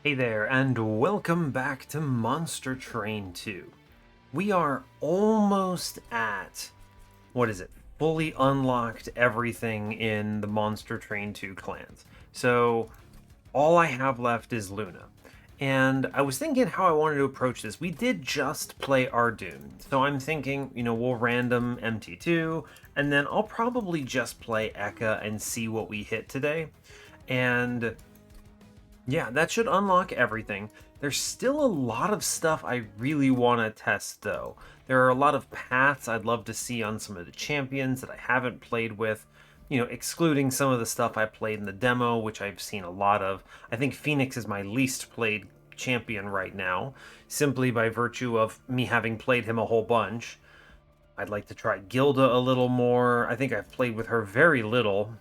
Hey there, and welcome back to Monster Train 2. We are almost at, what is it, fully unlocked everything in the Monster Train 2 clans. So, all I have left is Luna. And I was thinking how I wanted to approach this. We did just play Ardoon, so I'm thinking, we'll random MT2, and then I'll probably just play Eka and see what we hit today. And yeah, that should unlock everything. There's still a lot of stuff I really want to test, though. There are a lot of paths I'd love to see on some of the champions that I haven't played with, excluding some of the stuff I played in the demo, which I've seen a lot of. I think Phoenix is my least played champion right now, simply by virtue of me having played him a whole bunch. I'd like to try Gilda a little more. I think I've played with her very little.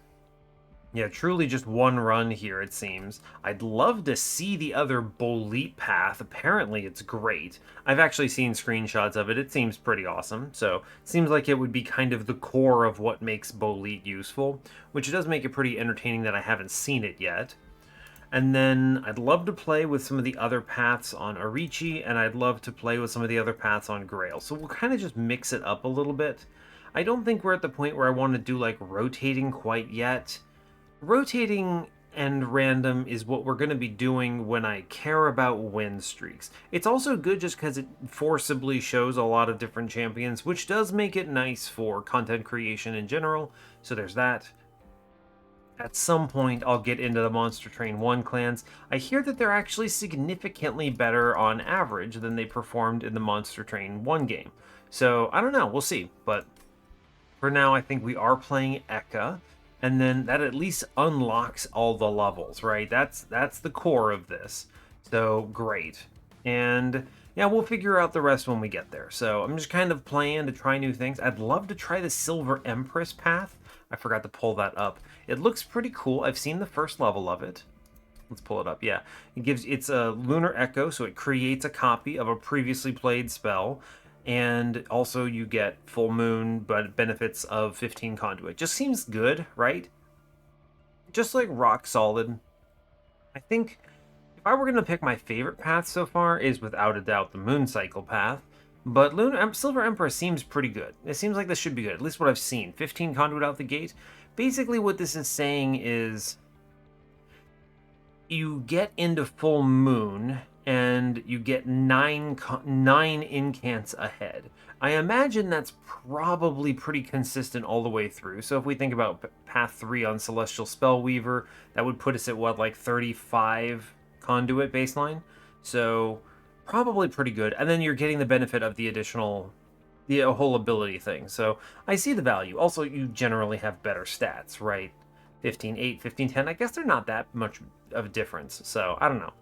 Yeah, truly just one run here, it seems. I'd love to see the other Bolete path. Apparently, it's great. I've actually seen screenshots of it. It seems pretty awesome. So, it seems like it would be kind of the core of what makes Bolete useful, which does make it pretty entertaining that I haven't seen it yet. And then I'd love to play with some of the other paths on Arichi, and I'd love to play with some of the other paths on Grail. So, we'll kind of just mix it up a little bit. I don't think we're at the point where I want to do like rotating quite yet. Rotating and random is what we're going to be doing when I care about win streaks. It's also good just because it forcibly shows a lot of different champions, which does make it nice for content creation in general. So there's that. At some point, I'll get into the Monster Train 1 clans. I hear that they're actually significantly better on average than they performed in the Monster Train 1 game. So I don't know, we'll see. But for now, I think we are playing Eka, and then that at least unlocks all the levels, right? That's the core of this. So great. And yeah, we'll figure out the rest when we get there. So I'm just kind of playing to try new things. I'd love to try the Silver Empress path. I forgot to pull that up. It looks pretty cool. I've seen the first level of it. Let's pull it up. Yeah, it's a lunar echo, so it creates a copy of a previously played spell, and also you get full moon but benefits of 15 conduit. Just seems good, right? Just like rock solid. I think if I were going to pick my favorite path so far is without a doubt the moon cycle path, but Silver Emperor seems pretty good. It seems like this should be good, at least what I've seen. 15 conduit out the gate. Basically what this is saying is you get into full moon and you get nine incants ahead. I imagine that's probably pretty consistent all the way through. So if we think about path 3 on Celestial Spellweaver, that would put us at what, like 35 conduit baseline? So probably pretty good. And then you're getting the benefit of the additional, the whole ability thing. So I see the value. Also, you generally have better stats, right? 15-8, 15-10. I guess they're not that much of a difference. So I don't know.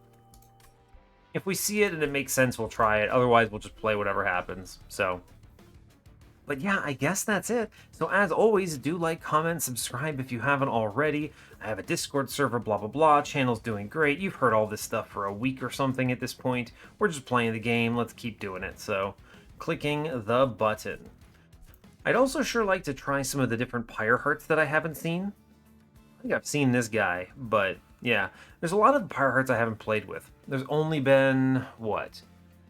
If we see it and it makes sense, we'll try it. Otherwise, we'll just play whatever happens. So, but yeah, I guess that's it. So as always, do like, comment, subscribe if you haven't already. I have a Discord server, blah, blah, blah. Channel's doing great. You've heard all this stuff for a week or something at this point. We're just playing the game. Let's keep doing it. So, clicking the button. I'd also sure like to try some of the different Pyre hearts that I haven't seen. I think I've seen this guy, but yeah, there's a lot of Pyre hearts I haven't played with. There's only been, what,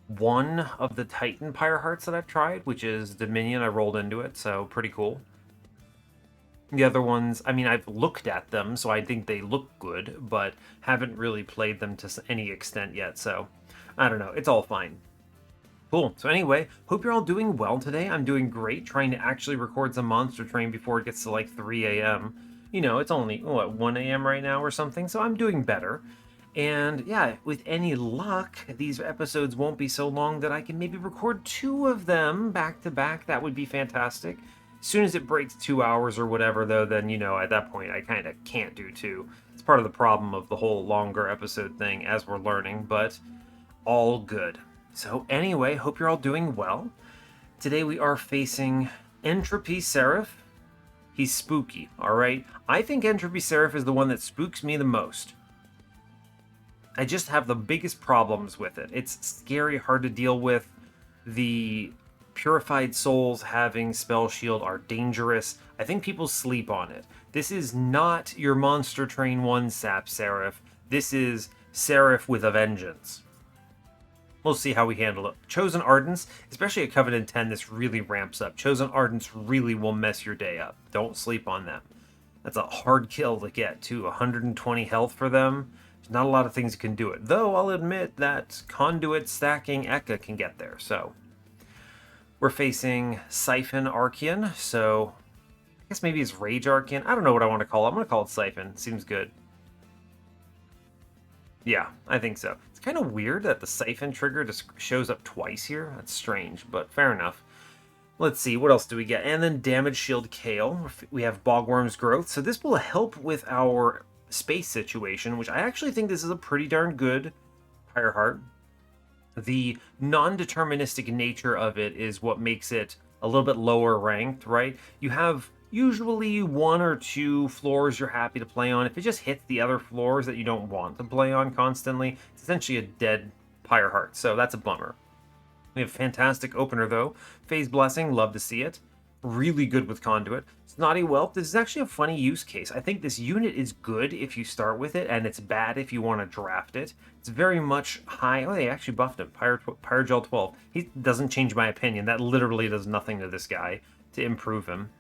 one of the Titan Pyre hearts that I've tried, which is Dominion. I rolled into it, so pretty cool. The other ones, I mean, I've looked at them, so I think they look good, but haven't really played them to any extent yet, so I don't know. It's all fine. Cool. So anyway, hope you're all doing well today. I'm doing great, trying to actually record some Monster Train before it gets to like 3 a.m. It's only, what, 1 a.m. right now or something, so I'm doing better. And yeah, with any luck, these episodes won't be so long that I can maybe record 2 of them back to back. That would be fantastic. As soon as it breaks 2 hours or whatever, though, then, at that point, I kind of can't do 2. It's part of the problem of the whole longer episode thing as we're learning, but all good. So anyway, hope you're all doing well. Today we are facing Entropy Seraph. He's spooky, alright? I think Entropy Seraph is the one that spooks me the most. I just have the biggest problems with it. It's scary, hard to deal with. The Purified Souls having Spell Shield are dangerous. I think people sleep on it. This is not your Monster Train 1 Sap Seraph. This is Seraph with a vengeance. We'll see how we handle it. Chosen Ardents, especially at Covenant 10, this really ramps up. Chosen Ardents really will mess your day up. Don't sleep on them. That's a hard kill to get, too. 120 health for them. There's not a lot of things that can do it. Though, I'll admit that Conduit stacking Eka can get there, so... We're facing Siphon Archean, so... I guess maybe it's Rage Archean. I don't know what I want to call it. I'm going to call it Siphon. Seems good. Yeah, I think so. It's kind of weird that the Siphon trigger just shows up twice here. That's strange, but fair enough. Let's see, what else do we get? And then Damage Shield Kale. We have Bogwurm's Growth. So this will help with our space situation, which I actually think this is a pretty darn good Pyre Heart. The non-deterministic nature of it is what makes it a little bit lower ranked, right? You have usually 1 or 2 floors you're happy to play on. If it just hits the other floors that you don't want to play on constantly, it's essentially a dead Pyre Heart, so that's a bummer. We have a fantastic opener, though. Phase Blessing, love to see it. Really good with Conduit. Snotty Whelp, this is actually a funny use case. I think this unit is good if you start with it, and it's bad if you want to draft it. It's very much high... Oh, they actually buffed him. Pyrogel 12. He doesn't change my opinion. That literally does nothing to this guy to improve him.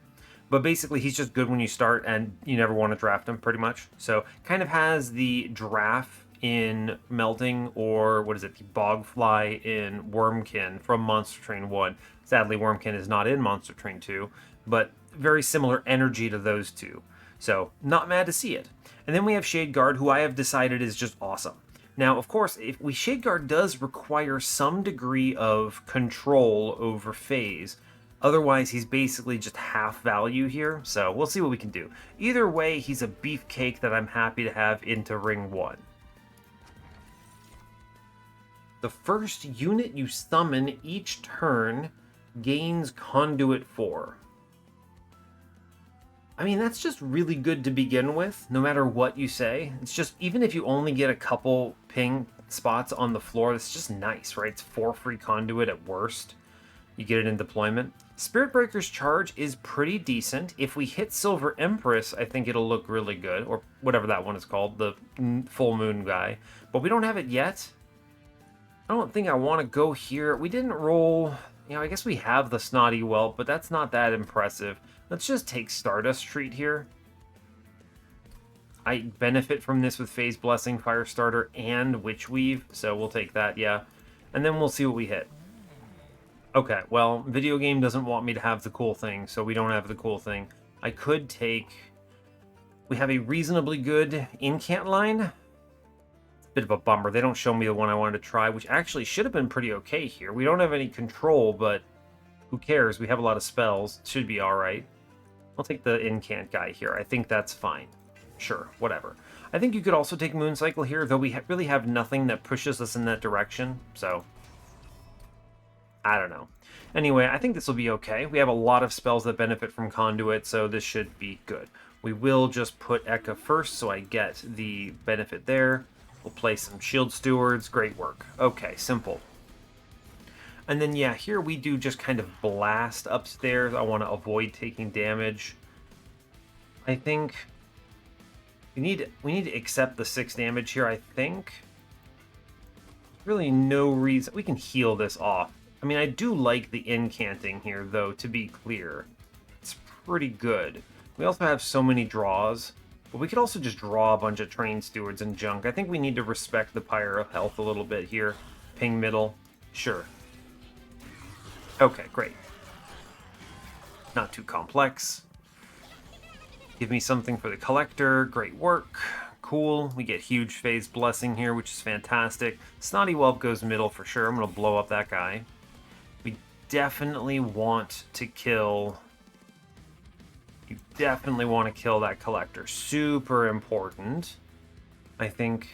But basically, he's just good when you start, and you never want to draft him, pretty much. So, kind of has the draft in Melting, or what is it, the Bogfly in Wurmkin from Monster Train 1. Sadly, Wurmkin is not in Monster Train 2, but very similar energy to those two. So, not mad to see it. And then we have Shadeguard, who I have decided is just awesome. Now, of course, Shadeguard does require some degree of control over phase. Otherwise, he's basically just half value here, so we'll see what we can do. Either way, he's a beefcake that I'm happy to have into Ring 1. The first unit you summon each turn gains Conduit 4. I mean, that's just really good to begin with, no matter what you say. It's just, even if you only get a couple ping spots on the floor, it's just nice, right? It's 4 free Conduit at worst. You get it in deployment. Spirit Breaker's Charge is pretty decent. If we hit Silver Empress, I think it'll look really good, or whatever that one is called, the full moon guy. But we don't have it yet. I don't think I want to go here. We didn't roll... You know, I guess we have the Snotty Whelp, but that's not that impressive. Let's just take Stardust Treat here. I benefit from this with Phase Blessing, Firestarter, and Witch Weave, so we'll take that, yeah. And then we'll see what we hit. Okay, well, video game doesn't want me to have the cool thing, so we don't have the cool thing. I could take... We have a reasonably good Incant line. Bit of a bummer. They don't show me the one I wanted to try, which actually should have been pretty okay here. We don't have any control, but who cares? We have a lot of spells. Should be alright. I'll take the Incant guy here. I think that's fine. Sure, whatever. I think you could also take Mooncycle here, though we really have nothing that pushes us in that direction, so... I don't know. Anyway, I think this will be okay. We have a lot of spells that benefit from Conduit, so this should be good. We will just put Eka first, so I get the benefit there. We'll play some Shield Stewards. Great work. Okay, simple. And then, yeah, here we do just kind of blast upstairs. I want to avoid taking damage. I think we need to accept the 6 damage here, I think. Really no reason. We can heal this off. I mean, I do like the incanting here, though, to be clear. It's pretty good. We also have so many draws. But we could also just draw a bunch of Train Stewards and junk. I think we need to respect the Pyre health a little bit here. Ping middle. Sure. Okay, great. Not too complex. Give me something for the Collector. Great work. Cool. We get huge Phase Blessing here, which is fantastic. Snotty Whelp goes middle for sure. I'm going to blow up that guy. We definitely want to kill... You definitely want to kill that Collector. Super important. I think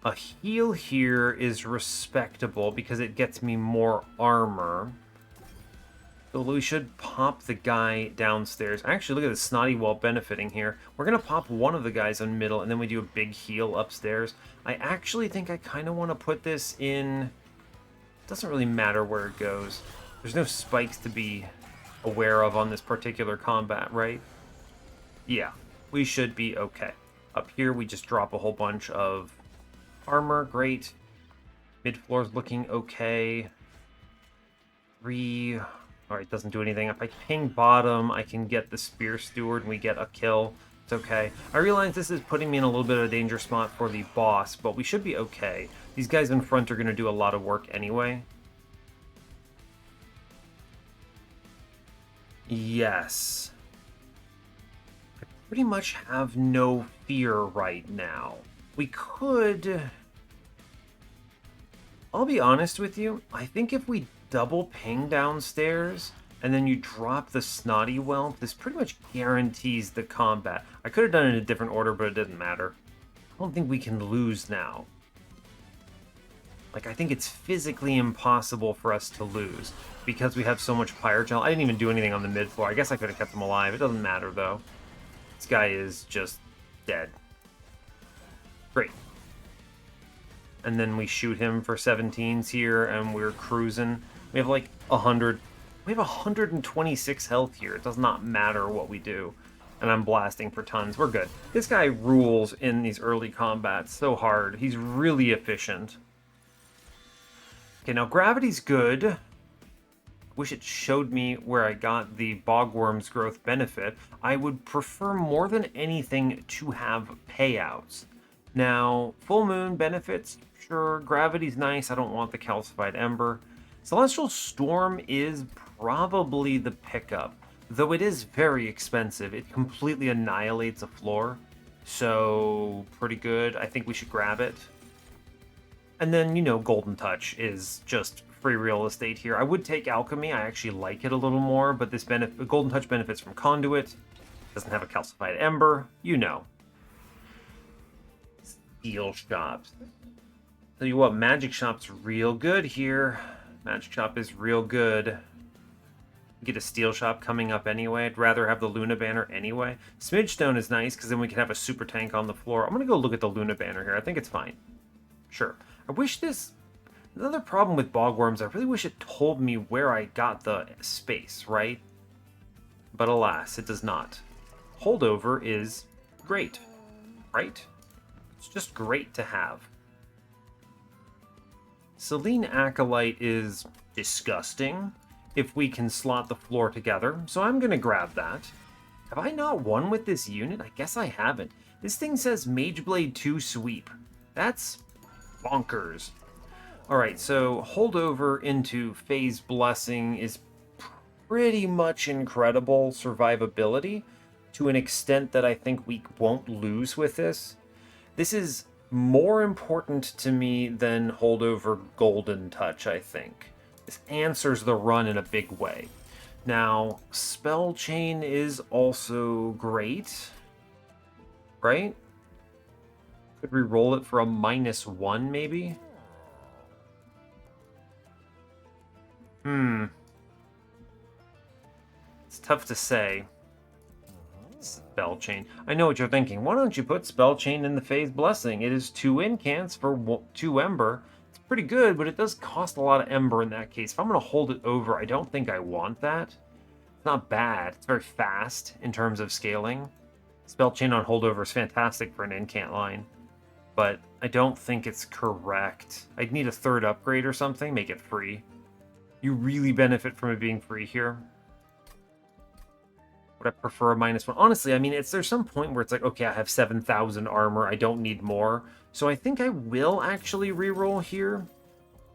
a heal here is respectable because it gets me more armor. So we should pop the guy downstairs. Actually, look at the Snotty Whelp benefiting here. We're going to pop one of the guys on middle, and then we do a big heal upstairs. I actually think I kind of want to put this in... It doesn't really matter where it goes. There's no spikes to be aware of on this particular combat, right? Yeah, we should be okay. Up here, we just drop a whole bunch of armor. Great. Mid-floor's looking okay. 3... Alright, doesn't do anything. If I ping bottom, I can get the Spear Steward and we get a kill. It's okay. I realize this is putting me in a little bit of a danger spot for the boss, but we should be okay. These guys in front are going to do a lot of work anyway. Yes. I pretty much have no fear right now. We could... I'll be honest with you. I think if we double ping downstairs and then you drop the Snotty Whelp, this pretty much guarantees the combat. I could have done it in a different order, but it doesn't matter. I don't think we can lose now. Like, I think it's physically impossible for us to lose because we have so much Pyre gel. I didn't even do anything on the mid floor. I guess I could have kept him alive. It doesn't matter, though. This guy is just dead. Great. And then we shoot him for 17s here, and we're cruising. We have like 100. We have 126 health here. It does not matter what we do. And I'm blasting for tons. We're good. This guy rules in these early combats so hard. He's really efficient. Okay, now gravity's good. Wish it showed me where I got the Bogwurm's growth benefit. I would prefer more than anything to have payouts. Now, full moon benefits, sure. Gravity's nice. I don't want the calcified ember. Celestial Storm is probably the pickup, though it is very expensive. It completely annihilates a floor, so pretty good. I think we should grab it. And then, you know, Golden Touch is just free real estate here. I would take Alchemy. I actually like it a little more, but this Golden Touch benefits from Conduit. Doesn't have a calcified ember. You know. Steel Shops. Tell you what, Magic Shop's real good here. Magic Shop is real good. Get a Steel Shop coming up anyway. I'd rather have the Luna Banner anyway. Smidge Stone is nice because then we can have a super tank on the floor. I'm going to go look at the Luna Banner here. I think it's fine. Sure. I wish this... Another problem with Bogwurms, I really wish it told me where I got the space, right? But alas, it does not. Holdover is great, right? It's just great to have. Selene Acolyte is disgusting if we can slot the floor together, so I'm going to grab that. Have I not won with this unit? I guess I haven't. This thing says Mageblade 2 Sweep. That's bonkers. Alright, so holdover into Phase Blessing is pretty much incredible survivability to an extent that I think we won't lose with this. This is more important to me than holdover Golden Touch, I think. This answers the run in a big way. Now, Spell Chain is also great, right? Could we roll it for a -1, maybe? It's tough to say. Spell Chain. I know what you're thinking. Why don't you put Spell Chain in the Phase Blessing? It is 2 incants for 2 Ember. It's pretty good, but it does cost a lot of Ember in that case. If I'm going to hold it over, I don't think I want that. It's not bad. It's very fast in terms of scaling. Spell Chain on holdover is fantastic for an incant line, but I don't think it's correct. I'd need a 3rd upgrade or something, make it free. You really benefit from it being free here. Would I prefer a -1? Honestly, I mean, there's some point where it's like, okay, I have 7,000 armor, I don't need more. So I think I will actually reroll here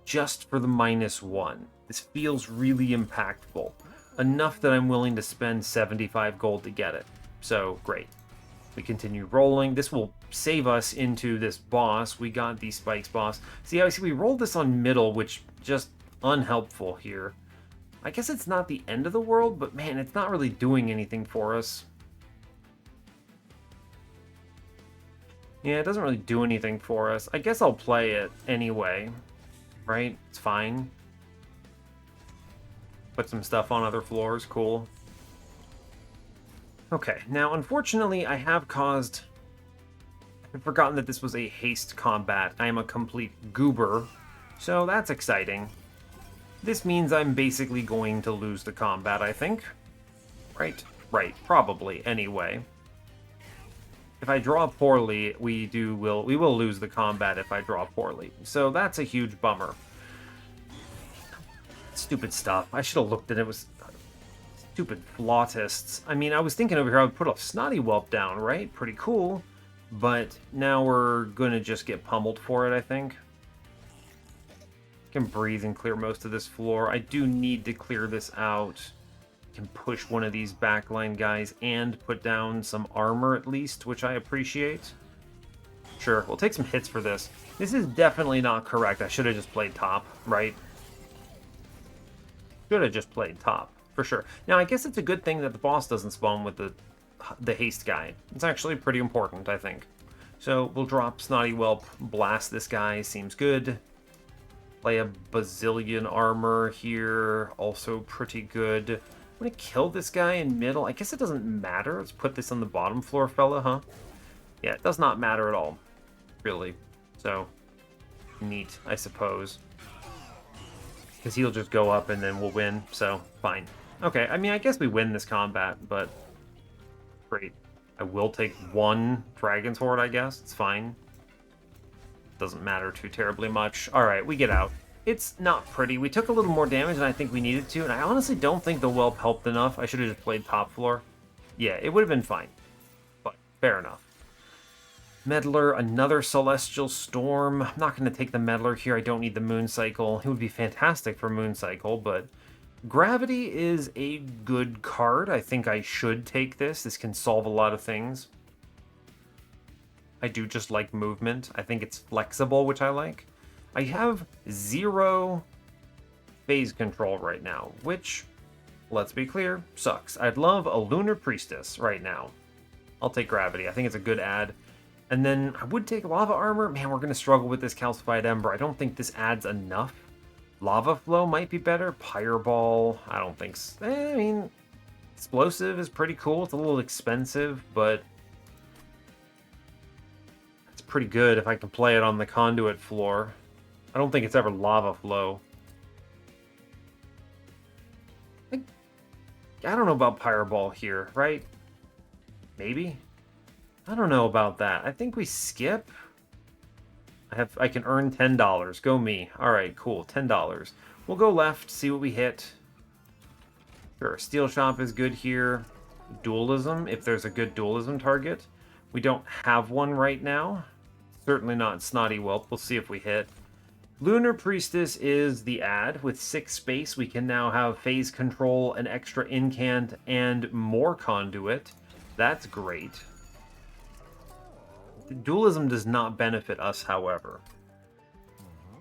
just for the -1. This feels really impactful. Enough that I'm willing to spend 75 gold to get it. So, great. We continue rolling. This will save us into this boss. We got the Spikes boss. See, I see we rolled this on middle, which just unhelpful here. I guess it's not the end of the world, but man, it's not really doing anything for us. Yeah, it doesn't really do anything for us. I guess I'll play it anyway, right? It's fine. Put some stuff on other floors, cool. Okay, now unfortunately I have caused... I've forgotten that this was a haste combat. I am a complete goober, so that's exciting. This means I'm basically going to lose the combat, I think. Right? Right, probably, anyway. if I draw poorly, we will lose the combat if I draw poorly. So that's a huge bummer. Stupid stuff. I should have looked at it. It was stupid flautists. I mean, I was thinking over here I would put a Snotty Whelp down, right? Pretty cool. But now we're gonna just get pummeled for it, I think. Can breathe and clear most of this floor. I do need to clear this out. Can push one of these backline guys and put down some armor at least, which I appreciate. Sure, we'll take some hits for this. This is definitely not correct. I should have just played top, right? Should have just played top, for sure. Now, I guess it's a good thing that the boss doesn't spawn with the haste guy. It's actually pretty important, I think. So we'll drop Snotty Whelp, blast this guy, seems good. Play a bazillion armor here, also pretty good. I'm gonna kill this guy in middle. I guess it doesn't matter. Let's put this on the bottom floor, fella, huh? Yeah, it does not matter at all, really. So, neat, I suppose. Because he'll just go up and then we'll win, so fine. Okay, I mean, I guess we win this combat, but great. I will take one Dragon's Horde, I guess. It's fine. Doesn't matter too terribly much. Alright, we get out. It's not pretty. We took a little more damage than I think we needed to, and I honestly don't think the Whelp helped enough. I should have just played top floor. Yeah, it would have been fine. But, fair enough. Meddler, another Celestial Storm. I'm not going to take the Meddler here. I don't need the Moon Cycle. It would be fantastic for Moon Cycle, but Gravity is a good card. I think I should take this. This can solve a lot of things. I do just like movement. I think it's flexible, which I like. I have 0 phase control right now, which, let's be clear, sucks. I'd love a Lunar Priestess right now. I'll take Gravity. I think it's a good add. And then I would take Lava Armor. Man, we're going to struggle with this Calcified Ember. I don't think this adds enough. Lava Flow might be better. Pyreball, I don't think so. I mean, Explosive is pretty cool. It's a little expensive, but it's pretty good if I can play it on the conduit floor. I don't think it's ever Lava Flow. I don't know about Pyreball here, right? Maybe? I don't know about that. I think we skip. I can earn $10. Go me. Alright, cool. $10. We'll go left, see what we hit. Sure, Steel Shop is good here. Dualism, if there's a good dualism target. We don't have one right now. Certainly not Snotty Whelp. We'll see if we hit. Lunar Priestess is the add. With 6 space, we can now have phase control, an extra incant, and more conduit. That's great. Dualism does not benefit us, however.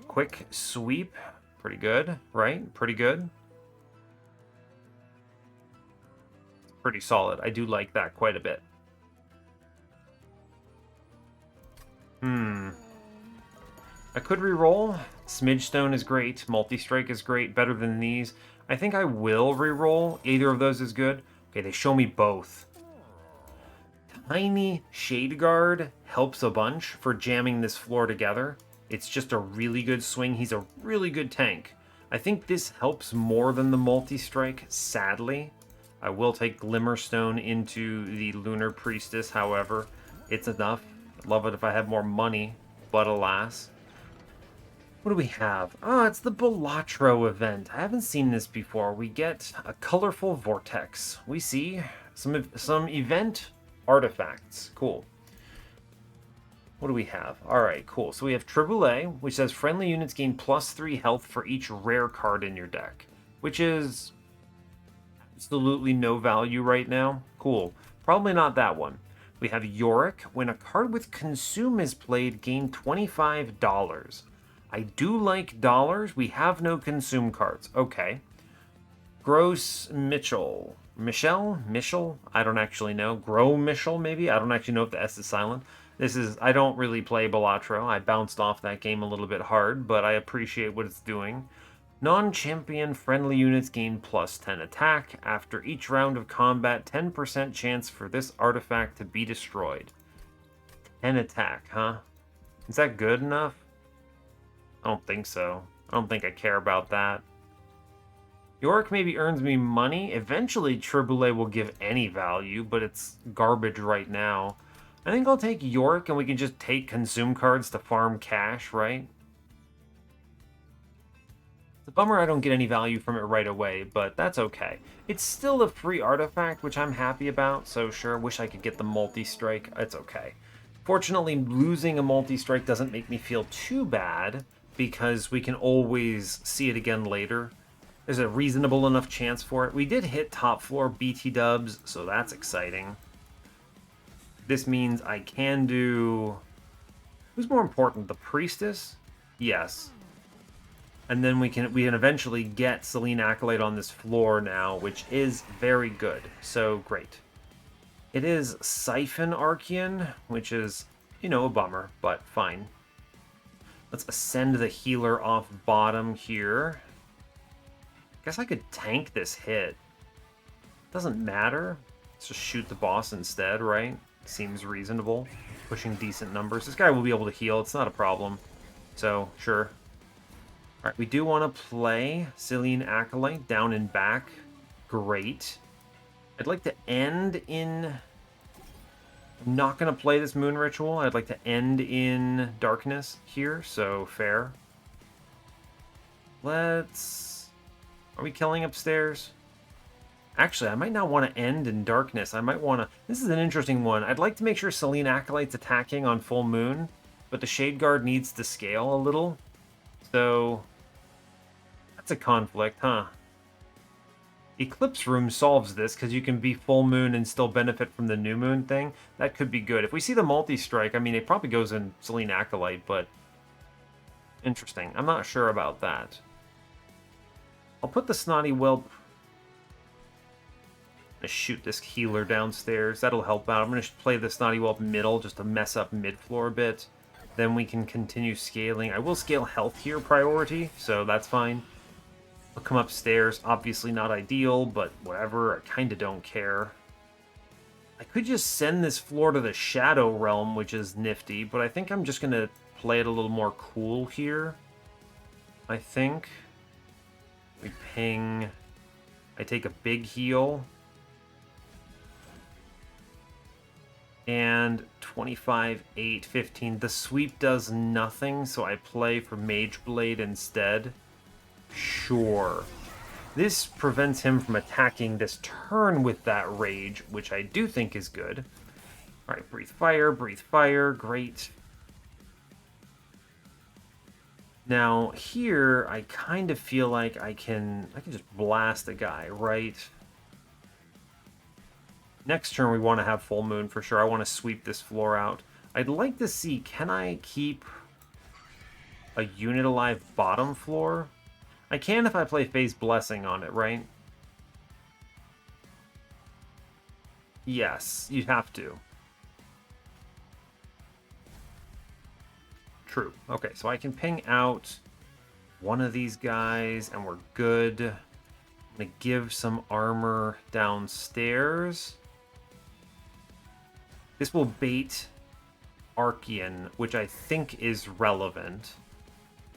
Quick Sweep. Pretty good, right? Pretty good. Pretty solid. I do like that quite a bit. I could reroll. Smidgestone is great. Multistrike is great. Better than these. I think I will reroll. Either of those is good. Okay, they show me both. Tiny Shade Guard helps a bunch for jamming this floor together. It's just a really good swing. He's a really good tank. I think this helps more than the Multistrike, sadly. I will take Glimmerstone into the Lunar Priestess, however. It's enough. I'd love it if I had more money, but alas. What do we have? Oh, it's the Balatro event. I haven't seen this before. We get a colorful vortex. We see some event artifacts. Cool. What do we have? Alright, cool. So we have Triboulet, which says friendly units gain +3 health for each rare card in your deck, which is absolutely no value right now. Cool. Probably not that one. We have Yorick. When a card with Consume is played, gain $25. I do like dollars. We have no Consume cards. Okay. Gross Mitchell. Michelle? I don't actually know. Grow Michelle, maybe? I don't actually know if the S is silent. I don't really play Balatro. I bounced off that game a little bit hard, but I appreciate what it's doing. Non-champion friendly units gain +10 attack. After each round of combat, 10% chance for this artifact to be destroyed. 10 attack, huh? Is that good enough? I don't think so. I don't think I care about that. Yorick maybe earns me money. Eventually, Triboulet will give any value, but it's garbage right now. I think I'll take York, and we can just take consume cards to farm cash, right? It's a bummer I don't get any value from it right away, but that's okay. It's still a free artifact, which I'm happy about, so sure, wish I could get the multi-strike. It's okay. Fortunately, losing a multi-strike doesn't make me feel too bad, because we can always see it again later. There's a reasonable enough chance for it. We did hit top floor BT dubs, so that's exciting. This means I can do... Who's more important, the Priestess? Yes. And then we can eventually get Selene Acolyte on this floor now, which is very good. So great. It is Siphon Archean, which is, you know, a bummer, but fine. Let's ascend the healer off bottom here. Guess I could tank this hit. Doesn't matter. Let's just shoot the boss instead, right? Seems reasonable. Pushing decent numbers. This guy will be able to heal. It's not a problem. So, sure. Alright, we do want to play Selene Acolyte down and back. Great. I'd like to end in... I'm not going to play this Moon Ritual. I'd like to end in Darkness here, so fair. Let's... Are we killing upstairs? Actually, I might not want to end in Darkness. I might want to... This is an interesting one. I'd like to make sure Selene Acolyte's attacking on full moon, but the Shade Guard needs to scale a little. So... That's a conflict, huh? Eclipse Room solves this, because you can be full moon and still benefit from the new moon thing. That could be good. If we see the multi-strike, I mean, it probably goes in Selene Acolyte, but... Interesting. I'm not sure about that. I'll put the Snotty Whelp... shoot this healer downstairs. That'll help out. I'm going to play the Snotty Whelp middle just to mess up mid-floor a bit. Then we can continue scaling. I will scale health here priority, so that's fine. I'll come upstairs. Obviously not ideal, but whatever. I kind of don't care. I could just send this floor to the Shadow Realm, which is nifty, but I think I'm just going to play it a little more cool here. I think. We ping. I take a big heal. And 25, 8, 15. The sweep does nothing, so I play for Mage Blade instead. Sure. This prevents him from attacking this turn with that rage, which I do think is good. Alright, breathe fire, great. Now, here, I kind of feel like I can just blast a guy, right? Next turn, we want to have full moon for sure. I want to sweep this floor out. I'd like to see, can I keep a unit alive bottom floor? I can if I play Phase Blessing on it, right? Yes, you'd have to. True. Okay, so I can ping out one of these guys, and we're good. I'm going to give some armor downstairs. This will bait Archean, which I think is relevant.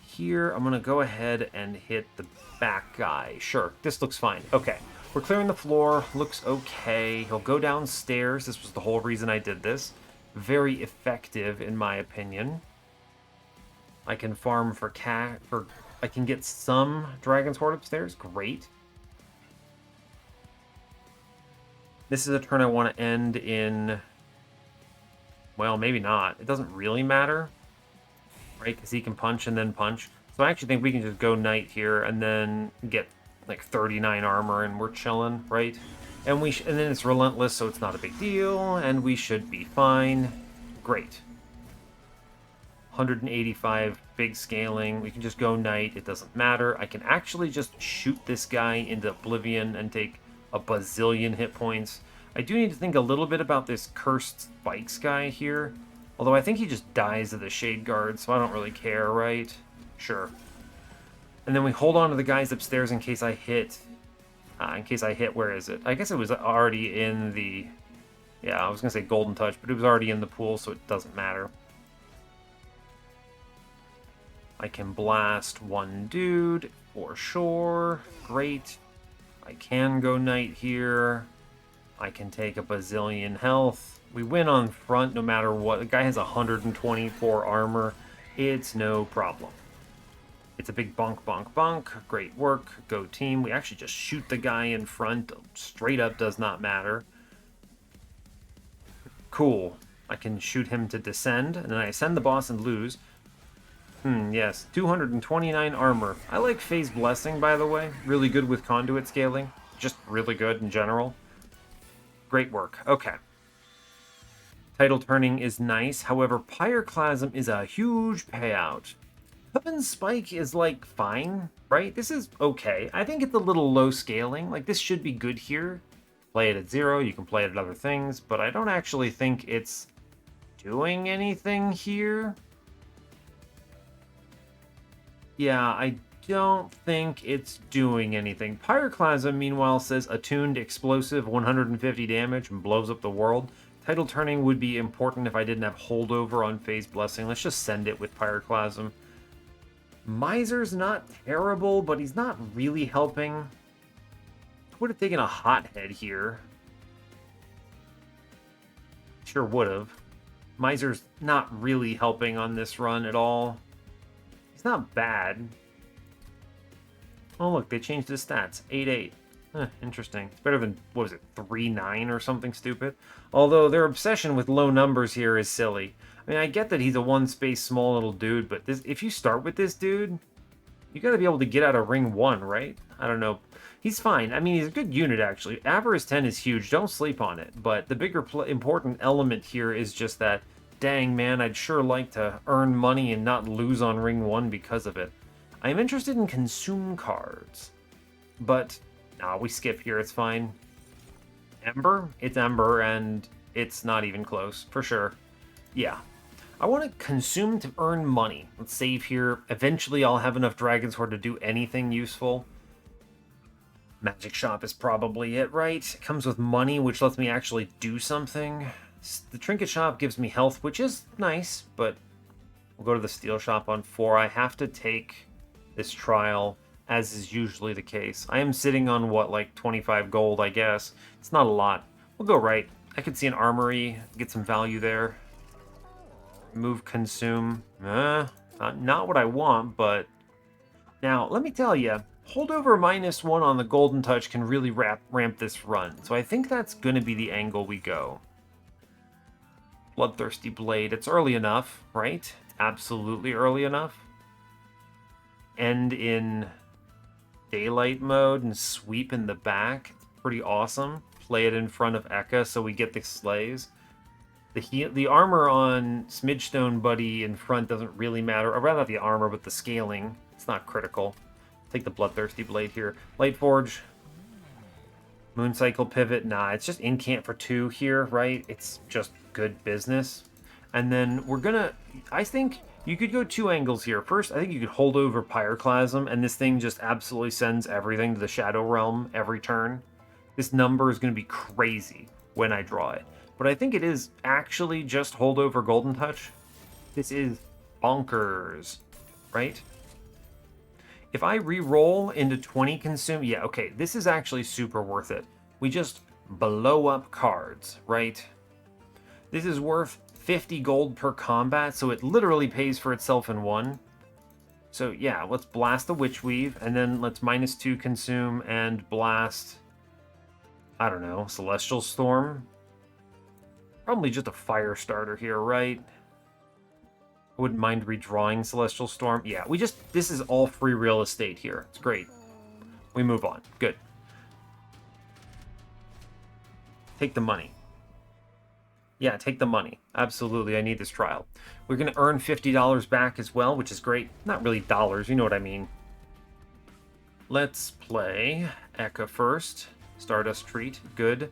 Here, I'm going to go ahead and hit the back guy. Sure, this looks fine. Okay, we're clearing the floor. Looks okay. He'll go downstairs. This was the whole reason I did this. Very effective, in my opinion. I can farm for I can get some Dragon's Horde upstairs. Great. This is a turn I want to end in... Well, maybe not. It doesn't really matter, right? Because he can punch and then punch. So I actually think we can just go Knight here and then get like 39 armor and we're chilling, right? And and then it's relentless, so it's not a big deal, and we should be fine. Great. 185 big scaling. We can just go Knight. It doesn't matter. I can actually just shoot this guy into Oblivion and take a bazillion hit points. I do need to think a little bit about this cursed spikes guy here. Although I think he just dies to the Shade Guard, so I don't really care, right? Sure. And then we hold on to the guys upstairs in case I hit... where is it? I guess it was already in the... Yeah, I was going to say Golden Touch, but it was already in the pool, so it doesn't matter. I can blast one dude, for sure. Great. I can go Knight here. I can take a bazillion health. We win on front no matter what. The guy has 124 armor. It's no problem. It's a big bonk, bonk, bonk. Great work. Go team. We actually just shoot the guy in front. Straight up does not matter. Cool. I can shoot him to descend, and then I ascend the boss and lose. Yes. 229 armor. I like Phase Blessing, by the way. Really good with conduit scaling. Just really good in general. Great work. Okay. Title turning is nice. However, Pyroclasm is a huge payout. Weapon Spike is, like, fine, right? This is okay. I think it's a little low scaling. Like, this should be good here. Play it at 0. You can play it at other things. But I don't actually think it's doing anything here. Yeah, I don't think it's doing anything. Pyroclasm, meanwhile, says attuned explosive, 150 damage, and blows up the world. Title turning would be important if I didn't have holdover on Phase Blessing. Let's just send it with Pyroclasm. Miser's not terrible, but he's not really helping. Would have taken a hothead here. Sure would have. Miser's not really helping on this run at all. He's not bad. Oh, look, they changed his stats. 8-8. Interesting. It's better than, what was it, 3-9 or something stupid? Although their obsession with low numbers here is silly. I mean, I get that he's a one-space small little dude, but this, if you start with this dude, you gotta be able to get out of ring 1, right? I don't know. He's fine. I mean, he's a good unit, actually. Avarice 10 is huge. Don't sleep on it. But the bigger important element here is just that, dang, man, I'd sure like to earn money and not lose on ring 1 because of it. I am interested in consume cards. But, nah, we skip here. It's fine. Ember? It's Ember, and it's not even close, for sure. Yeah. I want to consume to earn money. Let's save here. Eventually, I'll have enough Dragon's Horde to do anything useful. Magic Shop is probably it, right? It comes with money, which lets me actually do something. The Trinket Shop gives me health, which is nice, but we'll go to the Steel Shop on 4. I have to take this trial, as is usually the case. I am sitting on, what, like 25 gold, I guess. It's not a lot. We'll go right. I could see an armory, get some value there. Move, consume. Not what I want, but... Now, let me tell you, holdover -1 on the Golden Touch can really ramp this run. So I think that's going to be the angle we go. Bloodthirsty Blade. It's early enough, right? It's absolutely early enough. End in daylight mode and sweep in the back. It's pretty awesome. Play it in front of Eka so we get the slays. The armor on Smidgestone Buddy in front doesn't really matter. Or rather not the armor, but the scaling. It's not critical. Take the Bloodthirsty Blade here. Lightforge. Mooncycle Pivot. Nah, it's just incant for 2 here, right? It's just good business. And then we're gonna... I think you could go 2 angles here. First, I think you could hold over Pyroclasm, and this thing just absolutely sends everything to the Shadow Realm every turn. This number is going to be crazy when I draw it. But I think it is actually just hold over Golden Touch. This is bonkers, right? If I re-roll into 20 consume, yeah, okay, this is actually super worth it. We just blow up cards, right? This is worth 50 gold per combat, so it literally pays for itself in 1. So yeah, let's blast the Witch Weave, and then let's -2 consume and blast, I don't know, Celestial Storm. Probably just a fire starter here, right? I wouldn't mind redrawing Celestial Storm. Yeah, this is all free real estate here. It's great. We move on. Good. Take the money. Yeah, take the money. Absolutely, I need this trial. We're going to earn $50 back as well, which is great. Not really dollars, you know what I mean. Let's play Eka first. Stardust Treat, good.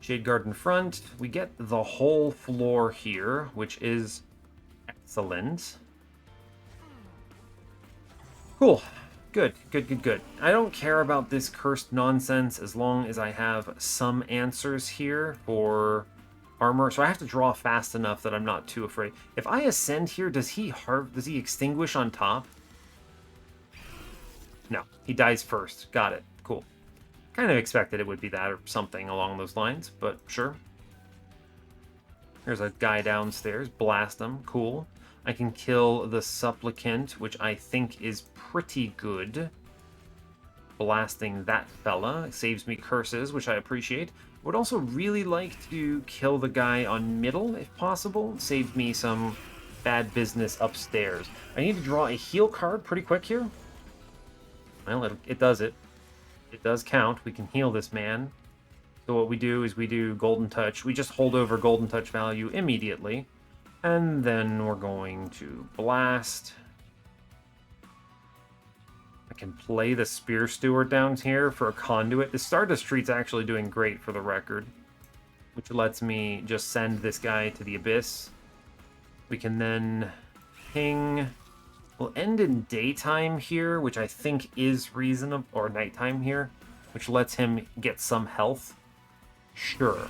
Shade Guard in front. We get the whole floor here, which is excellent. Cool. Good, good, good, good. I don't care about this cursed nonsense as long as I have some answers here for armor. So I have to draw fast enough that I'm not too afraid. If I ascend here, does he extinguish on top? No, he dies first. Got it. Cool. Kind of expected it would be that or something along those lines, but sure. There's a guy downstairs. Blast him. Cool. I can kill the supplicant, which I think is pretty good. Blasting that fella. It saves me curses, which I appreciate. Would also really like to kill the guy on middle, if possible. Save me some bad business upstairs. I need to draw a heal card pretty quick here. Well, it does it. It does count. We can heal this man. So what we do is we do Golden Touch. We just hold over Golden Touch value immediately. And then we're going to blast. I can play the Spear Steward down here for a conduit. The Stardust Treat's actually doing great for the record, which lets me just send this guy to the Abyss. We can then ping. We'll end in daytime here, which I think is reasonable, or nighttime here, which lets him get some health. Sure.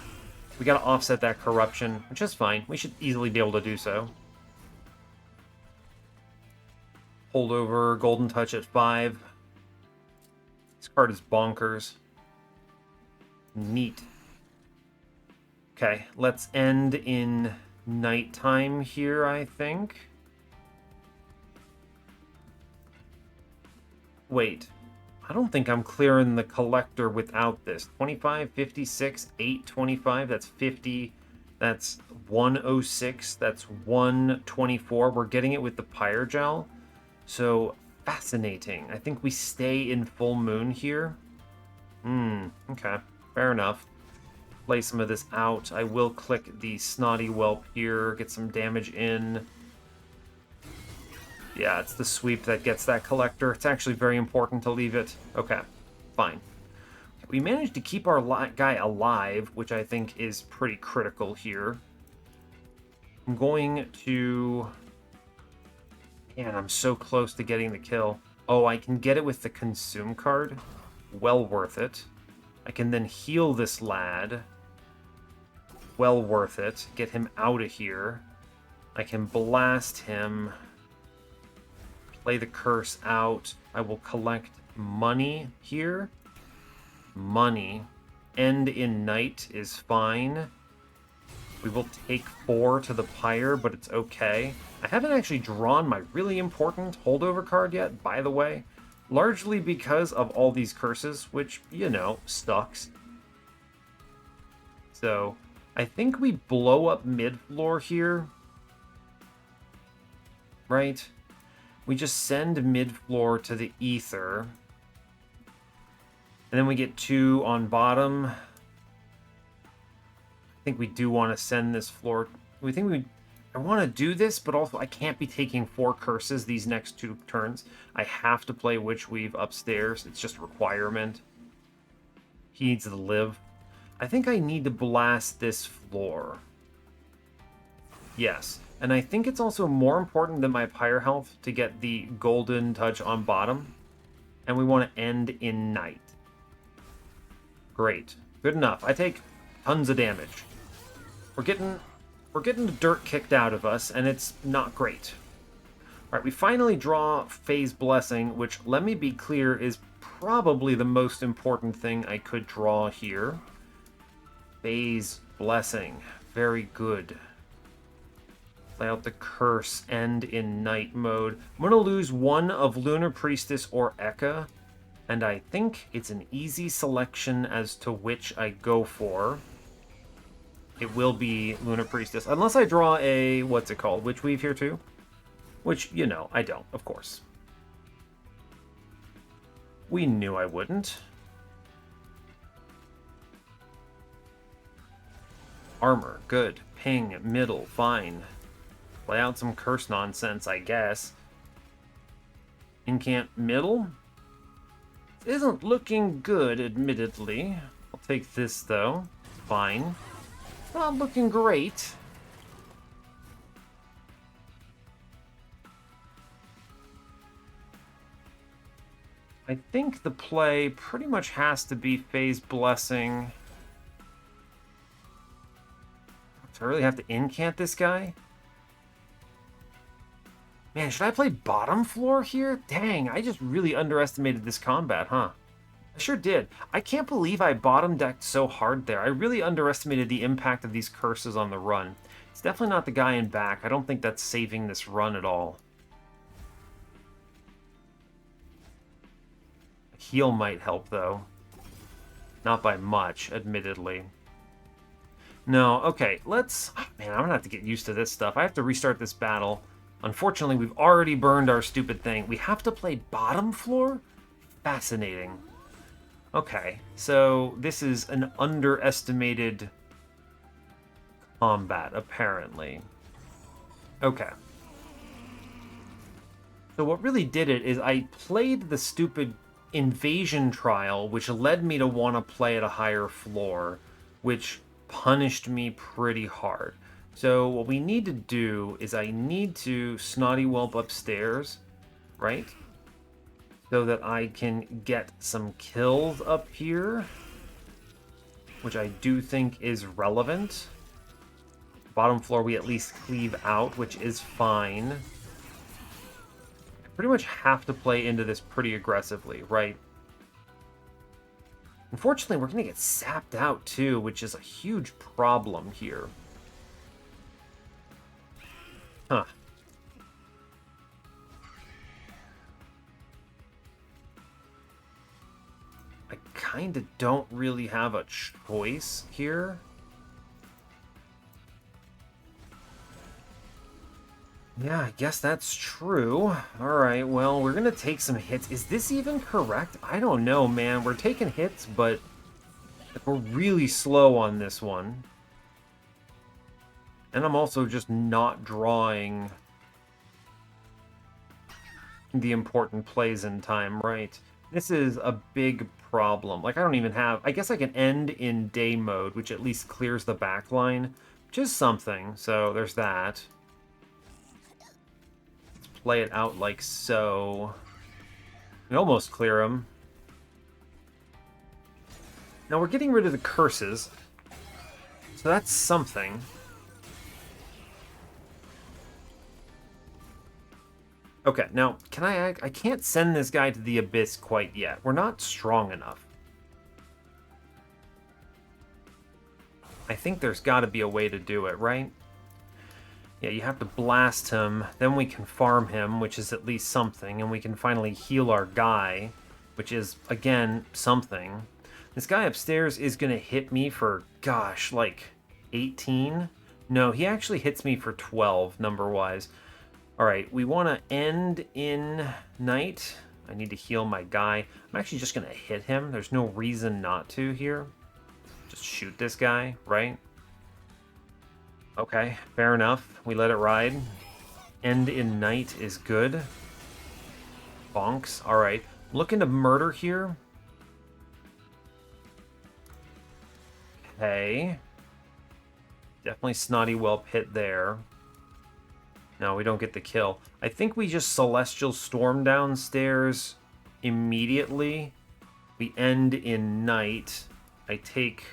We gotta offset that corruption, which is fine. We should easily be able to do so. Hold over Golden Touch at 5. This card is bonkers. Neat. Okay, let's end in nighttime here, I think. Wait, I don't think I'm clearing the collector without this. 25, 56, 825, that's 50, that's 106, that's 124. We're getting it with the Pyre gel. So, fascinating. I think we stay in full moon here. Okay, fair enough. Play some of this out. I will click the Snotty Whelp here, get some damage in. Yeah, it's the sweep that gets that collector. It's actually very important to leave it. Okay, fine. We managed to keep our guy alive, which I think is pretty critical here. I'm going to... Man, I'm so close to getting the kill. Oh, I can get it with the Consume card. Well worth it. I can then heal this lad. Well worth it. Get him out of here. I can blast him. Play the curse out. I will collect money here. Money. End in night is fine. We will take 4 to the Pyre, but it's okay. I haven't actually drawn my really important holdover card yet, by the way. Largely because of all these curses, which, you know, sucks. So, I think we blow up mid-floor here. Right? We just send mid-floor to the Ether. And then we get 2 on bottom. I think we do want to send this floor. I want to do this, but also I can't be taking 4 curses these next 2 turns. I have to play Witchweave upstairs. It's just a requirement. He needs to live. I think I need to blast this floor. Yes. And I think it's also more important than my Pyre health to get the Golden Touch on bottom. And we want to end in night. Great. Good enough. I take tons of damage. We're getting the dirt kicked out of us, and it's not great. Alright, we finally draw Phase Blessing, which, let me be clear, is probably the most important thing I could draw here. Phase Blessing. Very good. Play out the curse, end in night mode. I'm going to lose 1 of Lunar Priestess or Eka, and I think it's an easy selection as to which I go for. It will be Lunar Priestess, unless I draw a, what's it called, Witchweave here too? Which, you know, I don't, of course. We knew I wouldn't. Armor, good. Ping, middle, fine. Play out some curse nonsense, I guess. Incant, middle. Isn't looking good, admittedly. I'll take this, though. Fine. Not looking great. I think the play pretty much has to be Phase Blessing. Do I really have to incant this guy? Man, should I play bottom floor here? Dang, I just really underestimated this combat, huh? I sure did. I can't believe I bottom decked so hard there. I really underestimated the impact of these curses on the run. It's definitely not the guy in back. I don't think that's saving this run at all. A heal might help, though. Not by much, admittedly. No, okay, let's... Oh, man, I'm gonna have to get used to this stuff. I have to restart this battle. Unfortunately, we've already burned our stupid thing. We have to play bottom floor? Fascinating. Okay, so this is an underestimated combat, apparently. Okay. So what really did it is I played the stupid invasion trial, which led me to want to play at a higher floor, which punished me pretty hard. So what we need to do is I need to snotty whelp upstairs, right? So that I can get some kills up here, which I do think is relevant. Bottom floor we at least cleave out, which is fine. I pretty much have to play into this pretty aggressively, right? Unfortunately, we're going to get sapped out too, which is a huge problem here. Huh. I kind of don't really have a choice here. Yeah, I guess that's true. Alright, well, we're gonna take some hits. Is this even correct? I don't know, man. We're taking hits, but we're really slow on this one. And I'm also just not drawing the important plays in time, right? This is a big problem. Like, I don't even have... I guess I can end in day mode, which at least clears the back line, which is something. So, there's that. Play it out like so. We almost clear them. Now we're getting rid of the curses. So that's something. Okay, now, can I can't send this guy to the abyss quite yet. We're not strong enough. I think there's got to be a way to do it, right? Yeah, you have to blast him, then we can farm him, which is at least something, and we can finally heal our guy, which is, again, something. This guy upstairs is going to hit me for, gosh, like 18? No, he actually hits me for 12, number-wise. Alright, we want to end in night. I need to heal my guy. I'm actually just going to hit him. There's no reason not to here. Just shoot this guy, right? Okay, fair enough. We let it ride. End in night is good. Bonks. Alright. Looking to murder here. Okay. Definitely snotty whelp hit there. No, we don't get the kill. I think we just Celestial Storm downstairs immediately. We end in night. I take...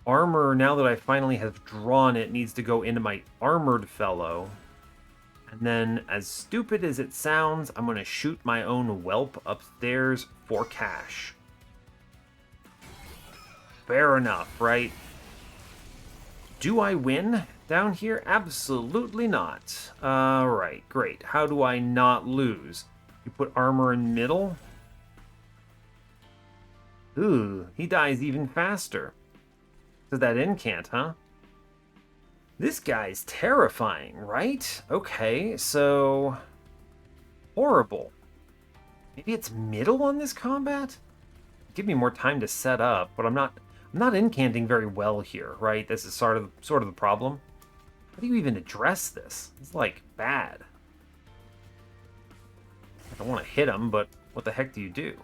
Armor, now that I finally have drawn it, needs to go into my armored fellow. And then, as stupid as it sounds, I'm going to shoot my own whelp upstairs for cash. Fair enough, right? Do I win down here? Absolutely not. Alright, great. How do I not lose? You put armor in middle? Ooh, he dies even faster. That incant, huh? This guy's terrifying, right? Okay, so... Horrible. Maybe it's middle on this combat? Give me more time to set up, but I'm not incanting very well here, right? This is sort of the problem. How do you even address this? It's like bad. I don't want to hit him, but what the heck do you do?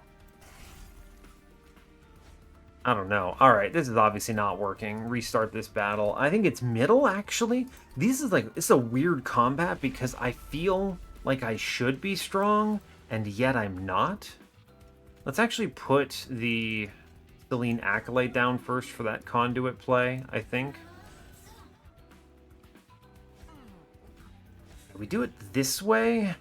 I don't know. Alright, this is obviously not working. Restart this battle. I think it's middle, actually. It's a weird combat because I feel like I should be strong, and yet I'm not. Let's actually put the Celine Acolyte down first for that conduit play, I think. Do we do it this way?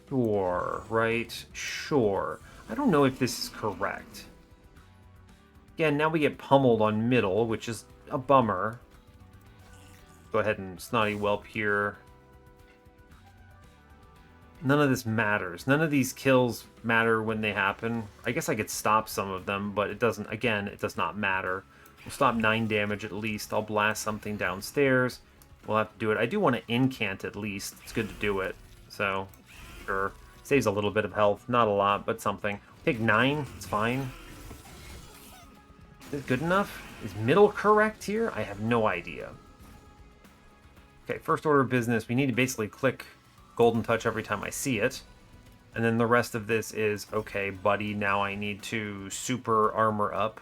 Sure, right? Sure. I don't know if this is correct. Again, now we get pummeled on middle, which is a bummer. Go ahead and Snotty Whelp here. None of this matters. None of these kills matter when they happen. I guess I could stop some of them, but it doesn't, again, it does not matter. We'll stop 9 damage at least. I'll blast something downstairs. We'll have to do it. I do want to incant at least. It's good to do it. So, sure. Saves a little bit of health. Not a lot, but something. Take 9. It's fine. Is it good enough? Is middle correct here? I have no idea. Okay, first order of business. We need to basically click Golden Touch every time I see it. And then the rest of this is, okay, buddy, now I need to super armor up.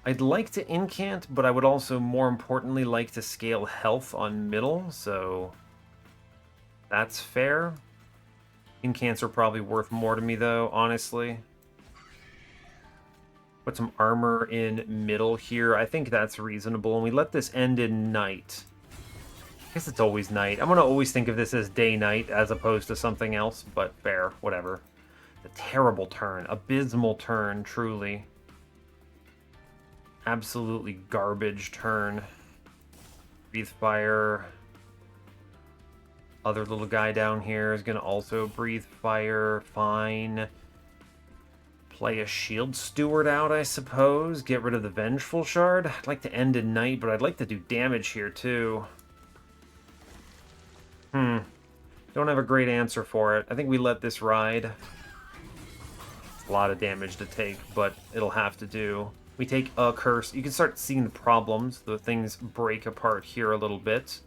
I'd like to incant, but I would also, more importantly, like to scale health on middle, so that's fair. Incants are probably worth more to me, though, honestly. Put some armor in middle here. I think that's reasonable, and we let this end in night. I guess it's always night. I'm going to always think of this as day-night as opposed to something else, but fair, whatever. The terrible turn. Abysmal turn, truly. Absolutely garbage turn. Breathe Fire. Other little guy down here is going to also breathe fire. Fine. Play a Shield Steward out, I suppose. Get rid of the Vengeful Shard. I'd like to end in night, but I'd like to do damage here, too. Don't have a great answer for it. I think we let this ride. It's a lot of damage to take, but it'll have to do. We take a curse. You can start seeing the problems. The things break apart here a little bit.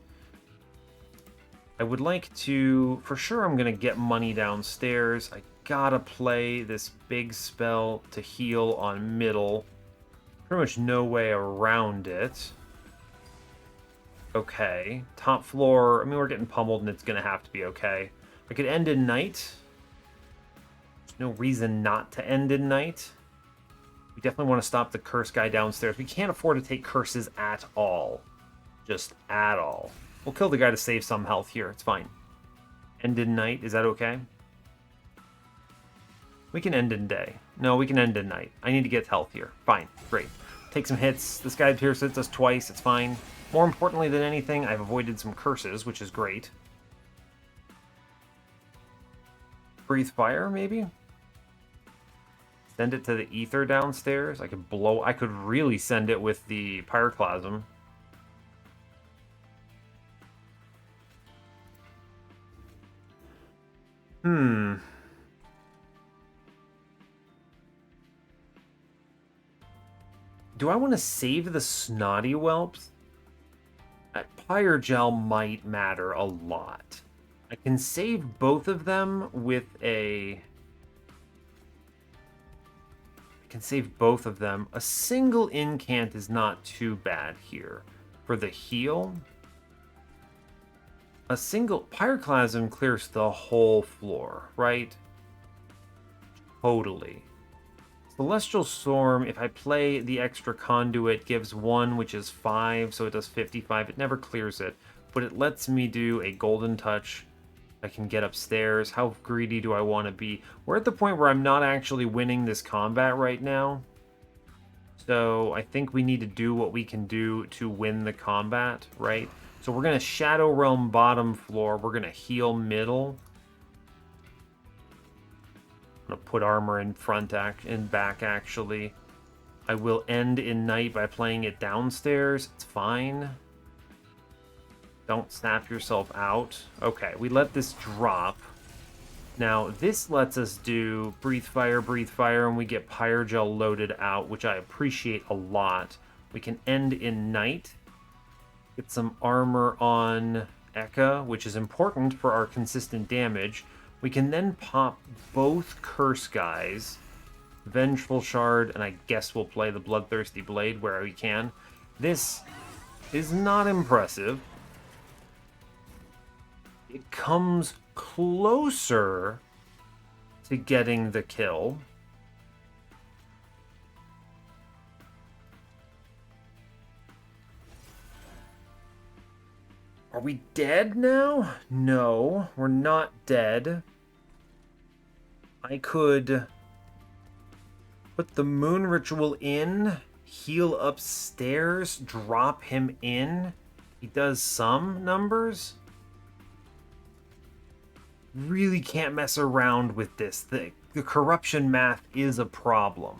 I would like to... For sure, I'm going to get money downstairs. I gotta play this big spell to heal on middle. Pretty much no way around it. Okay. Top floor. I mean, we're getting pummeled, and it's going to have to be okay. I could end in night. There's no reason not to end in night. We definitely want to stop the curse guy downstairs. We can't afford to take curses at all. Just at all. We'll kill the guy to save some health here. It's fine. End in night. Is that okay? We can end in day. No, we can end in night. I need to get health here. Fine. Great. Take some hits. This guy here hits us twice. It's fine. More importantly than anything, I've avoided some curses, which is great. Breathe Fire, maybe? Send it to the ether downstairs. I could really send it with the Pyroclasm. Do I want to save the Snotty Whelps? Pyre Gel might matter a lot. I can save both of them with a... A single incant is not too bad here. For the heal, a single Pyroclasm clears the whole floor, right? Totally. Celestial Storm, if I play the extra conduit, gives 1, which is 5, so it does 55. It never clears it, but it lets me do a Golden Touch. I can get upstairs. How greedy do I want to be? We're at the point where I'm not actually winning this combat right now. So I think we need to do what we can do to win the combat, right? So we're going to Shadow Realm bottom floor. We're going to heal middle. I'm going to put armor in front and back, actually. I will end in night by playing it downstairs. It's fine. Don't snap yourself out. Okay, we let this drop. Now, this lets us do Breathe Fire, and we get Pyre Gel loaded out, which I appreciate a lot. We can end in night. Get some armor on Eka, which is important for our consistent damage. We can then pop both curse guys, Vengeful Shard, and I guess we'll play the Bloodthirsty Blade where we can. This is not impressive. It comes closer to getting the kill. Are we dead now? No, we're not dead. I could put the Moon Ritual in, heal upstairs, drop him in. He does some numbers. Really can't mess around with this. The corruption math is a problem.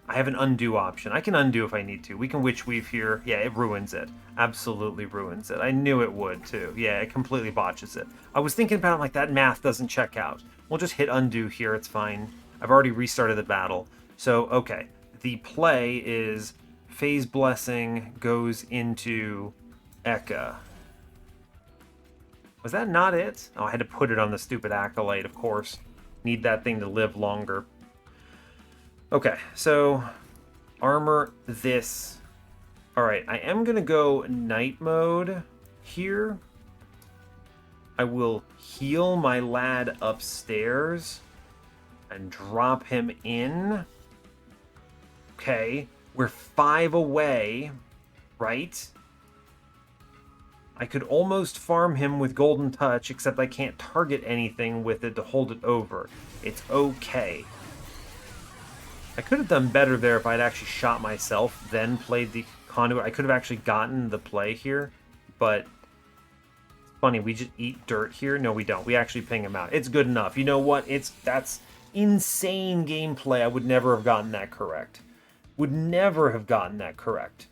I have an undo option. I can undo if I need to. We can witch weave here. Yeah, it ruins it. Absolutely ruins it. I knew it would too. Yeah, it completely botches it. I was thinking about it like that math doesn't check out. We'll just hit undo here. It's fine. I've already restarted the battle. So, okay. The play is Phase Blessing goes into Eka. Was that not it? Oh, I had to put it on the stupid Acolyte, of course. Need that thing to live longer. Okay, so armor this. Alright, I am going to go night mode here. I will heal my lad upstairs and drop him in. Okay, we're 5 away, right? I could almost farm him with Golden Touch, except I can't target anything with it to hold it over. It's okay. I could have done better there if I'd actually shot myself, then played the conduit. I could have actually gotten the play here, but it's funny, we just eat dirt here. No, we don't. We actually ping him out. It's good enough. You know what? That's insane gameplay. I would never have gotten that correct. Would never have gotten that correct.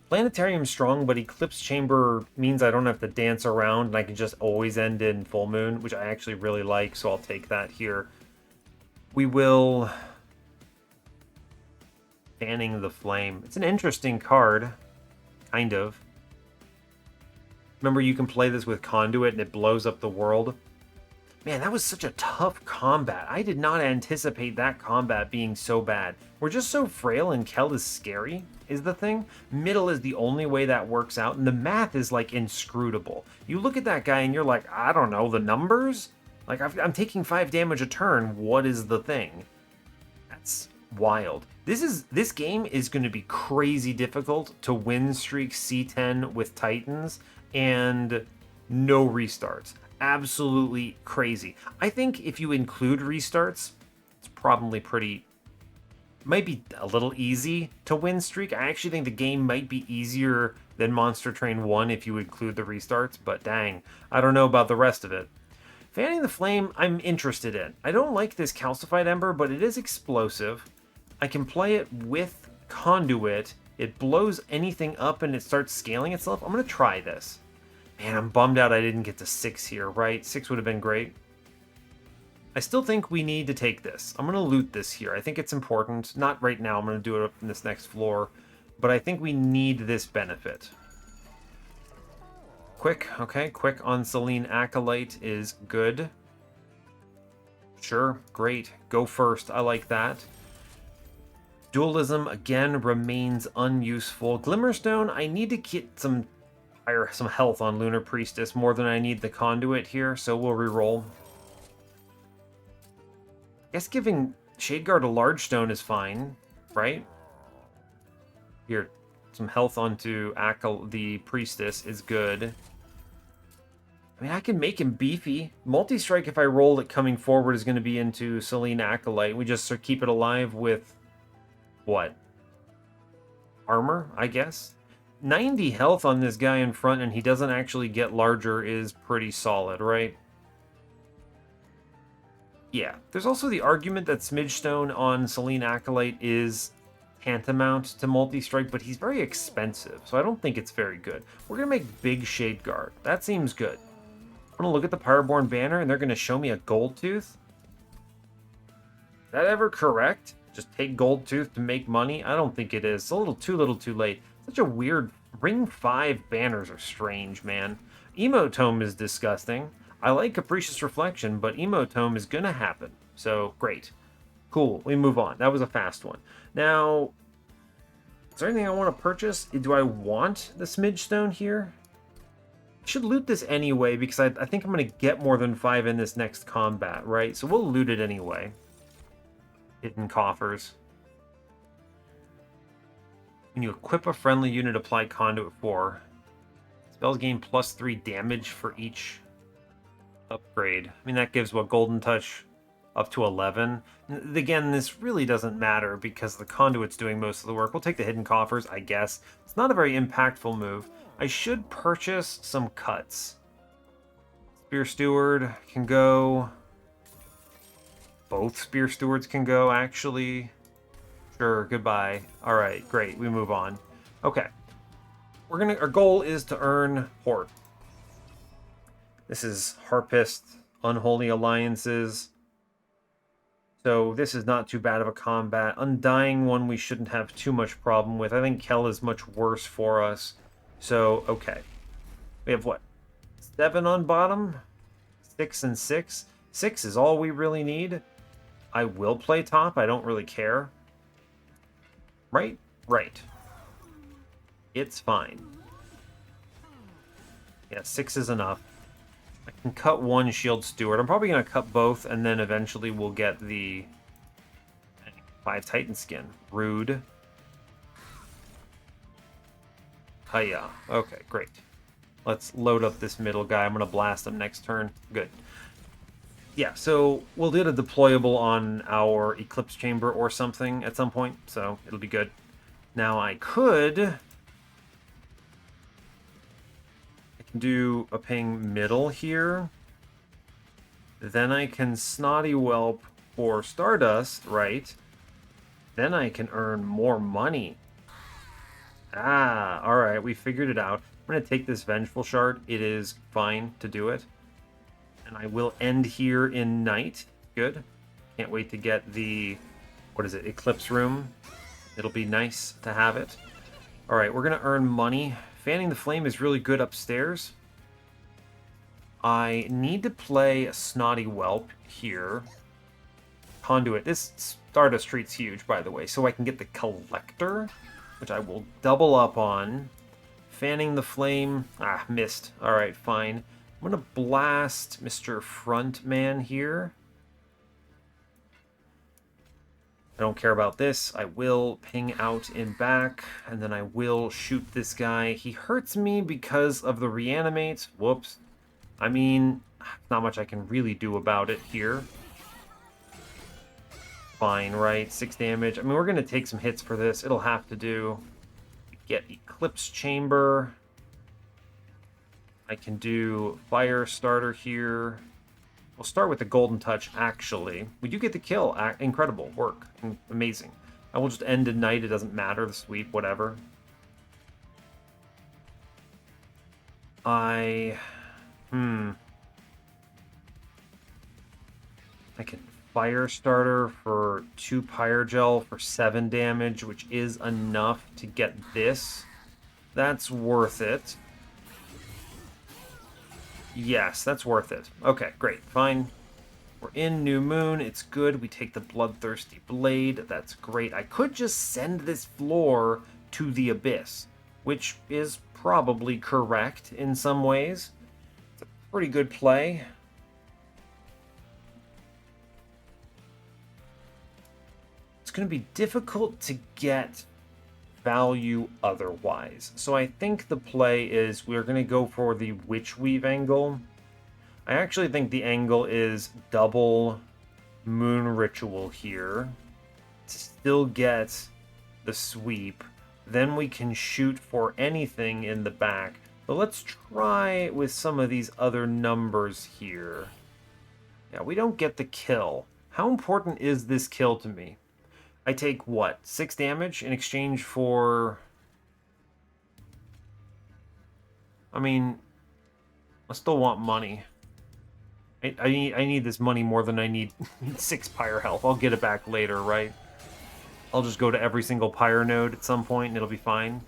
Planetarium's strong, but Eclipse Chamber means I don't have to dance around, and I can just always end in Full Moon, which I actually really like, so I'll take that here. We will... Fanning the Flame. It's an interesting card. Kind of. Remember, you can play this with Conduit and it blows up the world. Man, that was such a tough combat. I did not anticipate that combat being so bad. We're just so frail and Kel is scary, is the thing. Middle is the only way that works out, and the math is, like, inscrutable. You look at that guy and you're like, I don't know, the numbers? Like, I'm taking 5 damage a turn. What is the thing? That's wild. This game is going to be crazy difficult to win streak C10 with Titans and no restarts. Absolutely crazy. I think if you include restarts, it's probably might be a little easy to win streak. I actually think the game might be easier than Monster Train 1 if you include the restarts, but dang, I don't know about the rest of it. Fanning the Flame, I'm interested in. I don't like this Calcified Ember, but it is explosive. I can play it with Conduit. It blows anything up and it starts scaling itself. I'm going to try this. Man, I'm bummed out I didn't get to 6 here, right? 6 would have been great. I still think we need to take this. I'm going to loot this here. I think it's important. Not right now. I'm going to do it up in this next floor. But I think we need this benefit. Quick, okay. Quick on Selene Acolyte is good. Sure, great. Go first. I like that. Dualism, again, remains unuseful. Glimmerstone, I need to get some health on Lunar Priestess more than I need the Conduit here, so we'll reroll. I guess giving Shadeguard a large stone is fine, right? Here, some health onto the Priestess is good. I mean, I can make him beefy. Multistrike, if I roll it coming forward, is going to be into Selene Acolyte. We just sort of keep it alive with... what? Armor, I guess? 90 health on this guy in front and he doesn't actually get larger is pretty solid, right? Yeah. There's also the argument that Smidgestone on Selene Acolyte is tantamount to Multistrike, but he's very expensive, so I don't think it's very good. We're going to make big Shadeguard. That seems good. I'm going to look at the Pyreborne banner and they're going to show me a gold tooth. Is that ever correct? Just take gold tooth to make money? I don't think it is. It's a little too late. Such a weird... Ring 5 banners are strange, man. Emotome is disgusting. I like Capricious Reflection, but Emotome is gonna happen. So, great. Cool, we move on. That was a fast one. Now, is there anything I want to purchase? Do I want the Smidgestone here? I should loot this anyway, because I think I'm gonna get more than 5 in this next combat, right? So we'll loot it anyway. Hidden coffers. When you equip a friendly unit, apply Conduit 4. Spells gain +3 damage for each upgrade. I mean, that gives, what, Golden Touch up to 11. Again, this really doesn't matter because the conduit's doing most of the work. We'll take the hidden coffers, I guess. It's not a very impactful move. I should purchase some cuts. Spear Steward can go. Both Spear Stewards can go, actually. Sure, goodbye. Alright, great, we move on. Okay. Our goal is to earn Horde. This is Harpist, Unholy Alliances. So this is not too bad of a combat. Undying one we shouldn't have too much problem with. I think Kel is much worse for us. So, okay. We have what? 7 on bottom? 6 and 6? 6 is all we really need. I will play top. I don't really care. Right? Right. It's fine. Yeah, 6 is enough. I can cut 1 Shield Steward. I'm probably going to cut both, and then eventually we'll get the 5 Titan Skin. Rude. Hiya. Okay, great. Let's load up this middle guy. I'm going to blast him next turn. Good. Yeah, so we'll get a deployable on our Eclipse Chamber or something at some point, so it'll be good. Now I can do a ping middle here. Then I can Snotty Whelp for Stardust, right? Then I can earn more money. Ah, alright, we figured it out. I'm going to take this Vengeful Shard. It is fine to do it. And I will end here in night. Good. Can't wait to get the, what is it, Eclipse Room. It'll be nice to have it. Alright, we're going to earn money. Fanning the Flame is really good upstairs. I need to play a Snotty Whelp here. Conduit. This Stardust Street's huge, by the way, so I can get the Collector, which I will double up on. Fanning the Flame. Ah, missed. Alright, fine. I'm going to blast Mr. Frontman here. I don't care about this. I will ping out in back, and then I will shoot this guy. He hurts me because of the reanimate. Whoops. I mean, not much I can really do about it here. Fine, right? 6 damage. I mean, we're going to take some hits for this. It'll have to do. Get Eclipse Chamber. I can do Fire Starter here. We'll start with the Golden Touch, actually. We do get the kill. Incredible work. Amazing. I will just end in night. It doesn't matter. The sweep, whatever. I can Fire Starter for 2 Pyre Gel for 7 damage, which is enough to get this. That's worth it. Yes, that's worth it. Okay, great. Fine. We're in New Moon. It's good. We take the Bloodthirsty Blade. That's great. I could just send this floor to the Abyss, which is probably correct in some ways. It's a pretty good play. It's going to be difficult to get value otherwise. So I think the play is we're going to go for the Witch Weave angle. I actually think the angle is double Moon Ritual here to still get the sweep. Then we can shoot for anything in the back. But let's try with some of these other numbers here. Yeah, we don't get the kill. How important is this kill to me? I take, what, 6 damage in exchange for... I mean, I still want money. I need this money more than I need 6 Pyre health. I'll get it back later, right? I'll just go to every single Pyre node at some point and it'll be fine.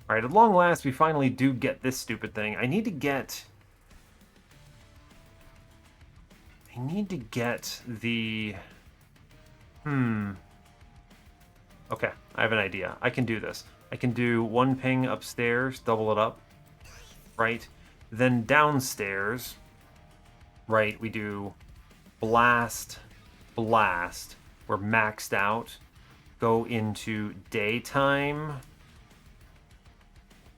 Alright, at long last, we finally do get this stupid thing. I need to get the... Okay, I have an idea. I can do this. I can do 1 ping upstairs, double it up, right? Then downstairs, right, we do blast, blast. We're maxed out. Go into daytime.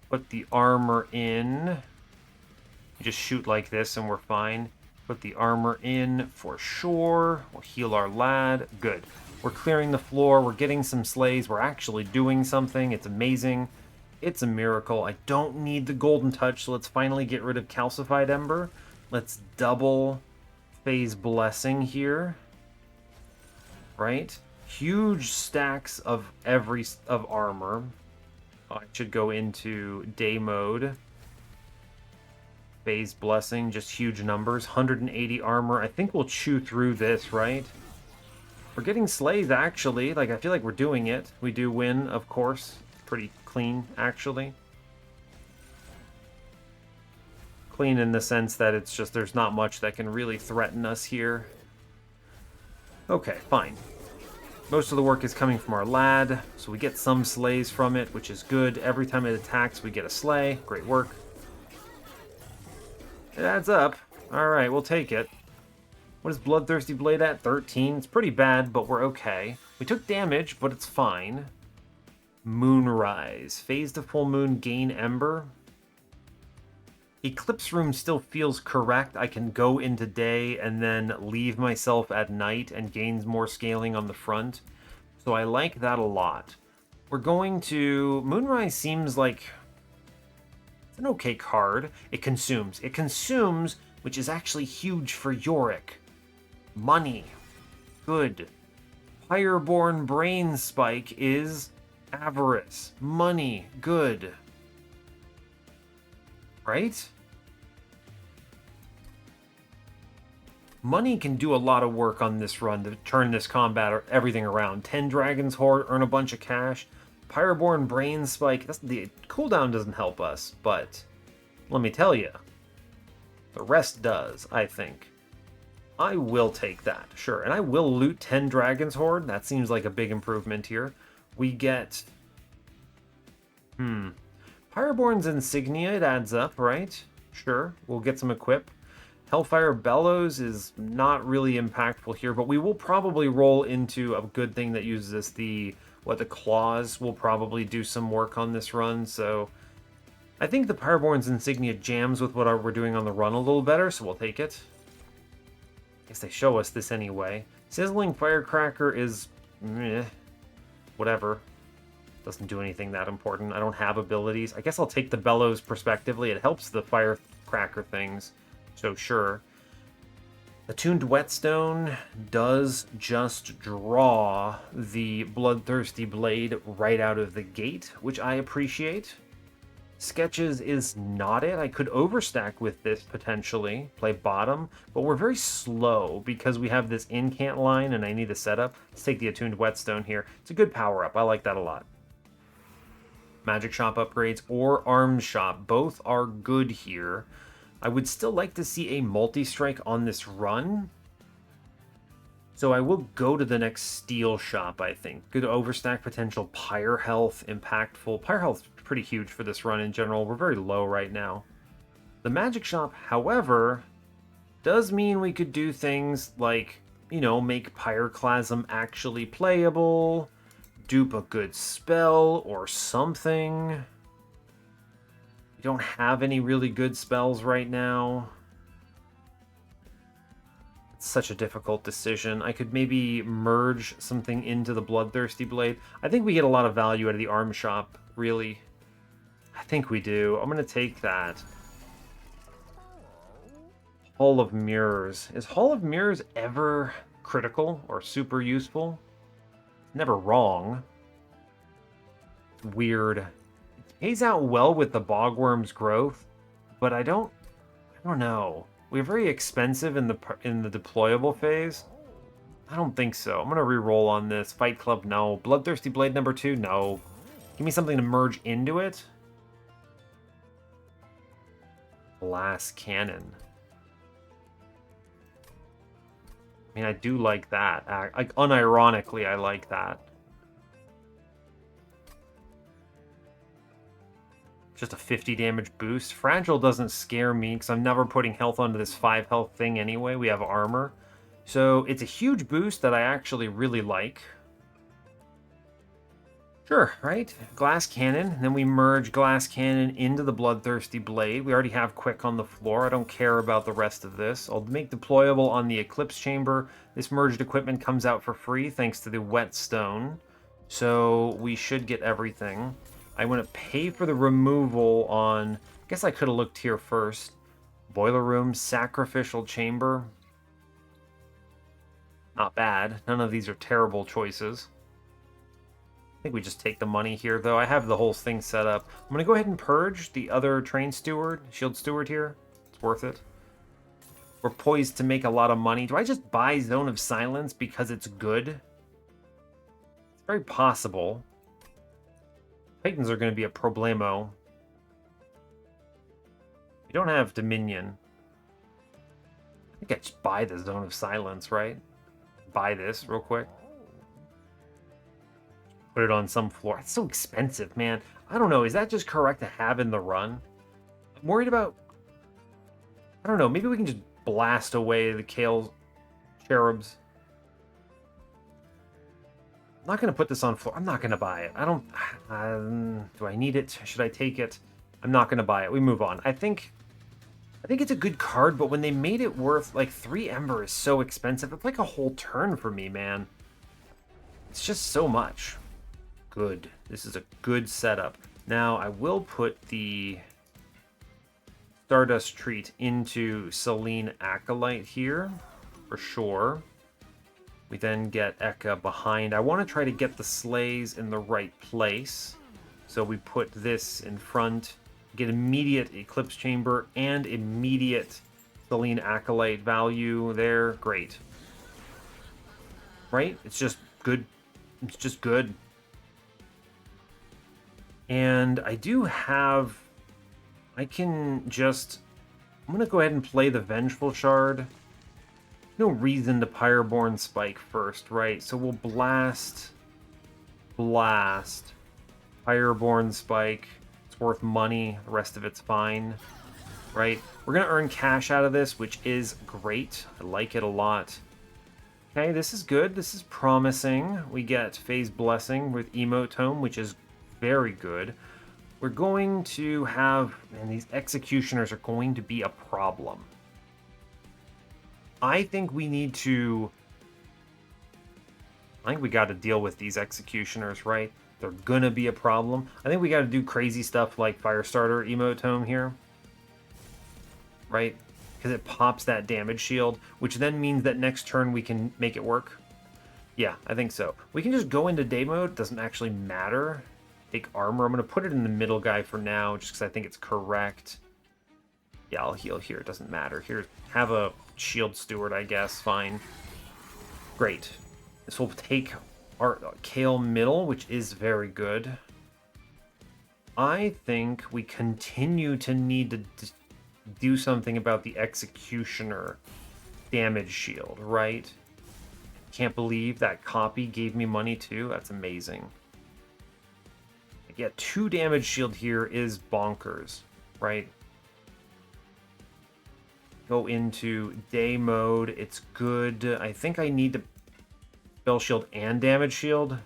Put the armor in. You just shoot like this and we're fine. Put the armor in for sure. We'll heal our lad. Good. We're clearing the floor. We're getting some slays. We're actually doing something. It's amazing. It's a miracle. I don't need the golden touch, so let's finally get rid of calcified ember. Let's double phase blessing here. Right? Huge stacks of armor. I should go into day mode. Phase blessing, just huge numbers. 180 armor. I think we'll chew through this, right? We're getting slays, actually. Like, I feel like we're doing it. We do win, of course. Pretty clean, actually. Clean in the sense that it's just there's not much that can really threaten us here. Okay, fine. Most of the work is coming from our lad, so we get some slays from it, which is good. Every time it attacks, we get a slay. Great work. It adds up. Alright, we'll take it. What is Bloodthirsty Blade at? 13. It's pretty bad, but we're okay. We took damage, but it's fine. Moonrise. Phase to full moon, gain ember. Eclipse Room still feels correct. I can go into day and then leave myself at night and gains more scaling on the front. So I like that a lot. We're going to... Moonrise seems like... it's an okay card. It consumes. It consumes, which is actually huge for Yorick. Money. Good. Pyreborne Brain Spike is avarice. Money. Good. Right? Money can do a lot of work on this run to turn this combat or everything around. 10 Dragon's Horde, earn a bunch of cash. Pyreborne Brain Spike, the cooldown doesn't help us, but let me tell you, the rest does, I think. I will take that, sure. And I will loot 10 Dragon's Horde. That seems like a big improvement here. We get... Pyreborne's Insignia, it adds up, right? Sure, we'll get some equip. Hellfire Bellows is not really impactful here, but we will probably roll into a good thing that uses the claws will probably do some work on this run, so I think the Pyreborne's Insignia jams with what we're doing on the run a little better, so we'll take it. I guess they show us this anyway. Sizzling Firecracker is... whatever. Doesn't do anything that important. I don't have abilities. I guess I'll take the Bellows prospectively. It helps the Firecracker things, so sure. Attuned Whetstone does just draw the Bloodthirsty Blade right out of the gate, which I appreciate. Sketches is not it. I could overstack with this potentially, play bottom, but we're very slow because we have this incant line and I need a setup. Let's take the Attuned Whetstone here. It's a good power-up. I like that a lot. Magic Shop upgrades or Arms Shop, both are good here. I would still like to see a Multistrike on this run. So I will go to the next Steel Shop, I think. Good overstack potential, Pyre Health, impactful. Pyre Health is pretty huge for this run in general. We're very low right now. The Magic Shop, however, does mean we could do things like, you know, make Pyroclasm actually playable, dupe a good spell or something. Don't have any really good spells right now. It's such a difficult decision. I could maybe merge something into the Bloodthirsty Blade. I think we get a lot of value out of the Arm Shop, really. I think we do. I'm going to take that. Hall of Mirrors. Is Hall of Mirrors ever critical or super useful? Never wrong. Weird. Pays out well with the Bogwurm's growth, but I don't know. We're very expensive in the deployable phase. I don't think so. I'm gonna re-roll on this. Fight Club, no. Bloodthirsty Blade number 2, no. Give me something to merge into it. Glass Cannon. I mean, I do like that. Like, unironically, I like that. Just a 50 damage boost. Fragile doesn't scare me because I'm never putting health onto this 5 health thing anyway. We have armor. So it's a huge boost that I actually really like. Sure, right? Glass cannon, and then we merge glass cannon into the bloodthirsty blade. We already have quick on the floor. I don't care about the rest of this. I'll make deployable on the eclipse chamber. This merged equipment comes out for free thanks to the whetstone. So we should get everything. I want to pay for the removal on... I guess I could have looked here first. Boiler room, sacrificial chamber. Not bad. None of these are terrible choices. I think we just take the money here, though. I have the whole thing set up. I'm going to go ahead and purge the other train steward, shield steward here. It's worth it. We're poised to make a lot of money. Do I just buy Zone of Silence because it's good? It's very possible. Titans are going to be a problemo. We don't have Dominion. I think I just buy the Zone of Silence, right? Buy this real quick. Put it on some floor. It's so expensive, man. I don't know. Is that just correct to have in the run? I'm worried about... I don't know. Maybe we can just blast away the Kale Cherubs. I'm not going to put this on floor. I'm not going to buy it. I don't... do I need it? Should I take it? I'm not going to buy it. We move on. I think it's a good card, but when they made it worth... Like, 3 Ember is so expensive. It's like a whole turn for me, man. It's just so much. Good. This is a good setup. Now, I will put the Stardust Treat into Selene Acolyte here, for sure. We then get Eka behind. I want to try to get the Slays in the right place. So we put this in front, get immediate Eclipse Chamber and immediate Selene Acolyte value there. Great. Right? It's just good. It's just good. And I do have... I can just... I'm going to go ahead and play the Vengeful Shard. No reason to Pyreborne Spike first, right? So we'll blast... Pyreborne Spike. It's worth money. The rest of it's fine. Right? We're going to earn cash out of this, which is great. I like it a lot. Okay, this is good. This is promising. We get Phase Blessing with Emote Tome, which is very good. We're going to have, and these executioners are going to be a problem. I think we got to deal with these executioners, right? They're gonna be a problem. I think we got to do crazy stuff like Firestarter Emote Tome here, right? Because it pops that damage shield, which then means that next turn we can make it work. Yeah, I think so. We can just go into day mode. Doesn't actually matter. Take armor. I'm going to put it in the middle guy for now, just because I think it's correct. Yeah, I'll heal here. It doesn't matter. Here, have a shield steward, I guess. Fine. Great. This will take our Kale middle, which is very good. I think we continue to need to do something about the Executioner damage shield, right? Can't believe that copy gave me money too. That's amazing. Yeah, 2 damage shield here is bonkers, right? Go into day mode. It's good. I think I need to spell shield and damage shield.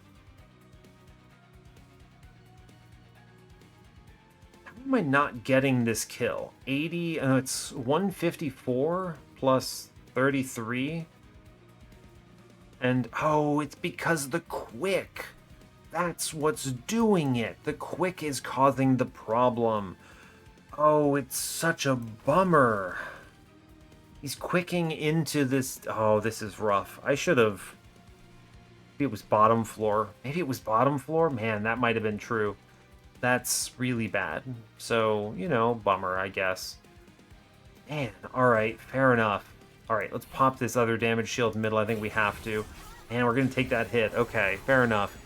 How am I not getting this kill? 80, it's 154 plus 33. And, oh, it's because the quick. That's what's doing it. The quick is causing the problem. Oh, it's such a bummer. He's quicking into this. Oh, this is rough. I should have... Maybe it was bottom floor. Maybe it was bottom floor? Man, that might have been true. That's really bad. So, you know, bummer, I guess. Man, alright, fair enough. Alright, let's pop this other damage shield middle. I think we have to. And we're going to take that hit. Okay, fair enough.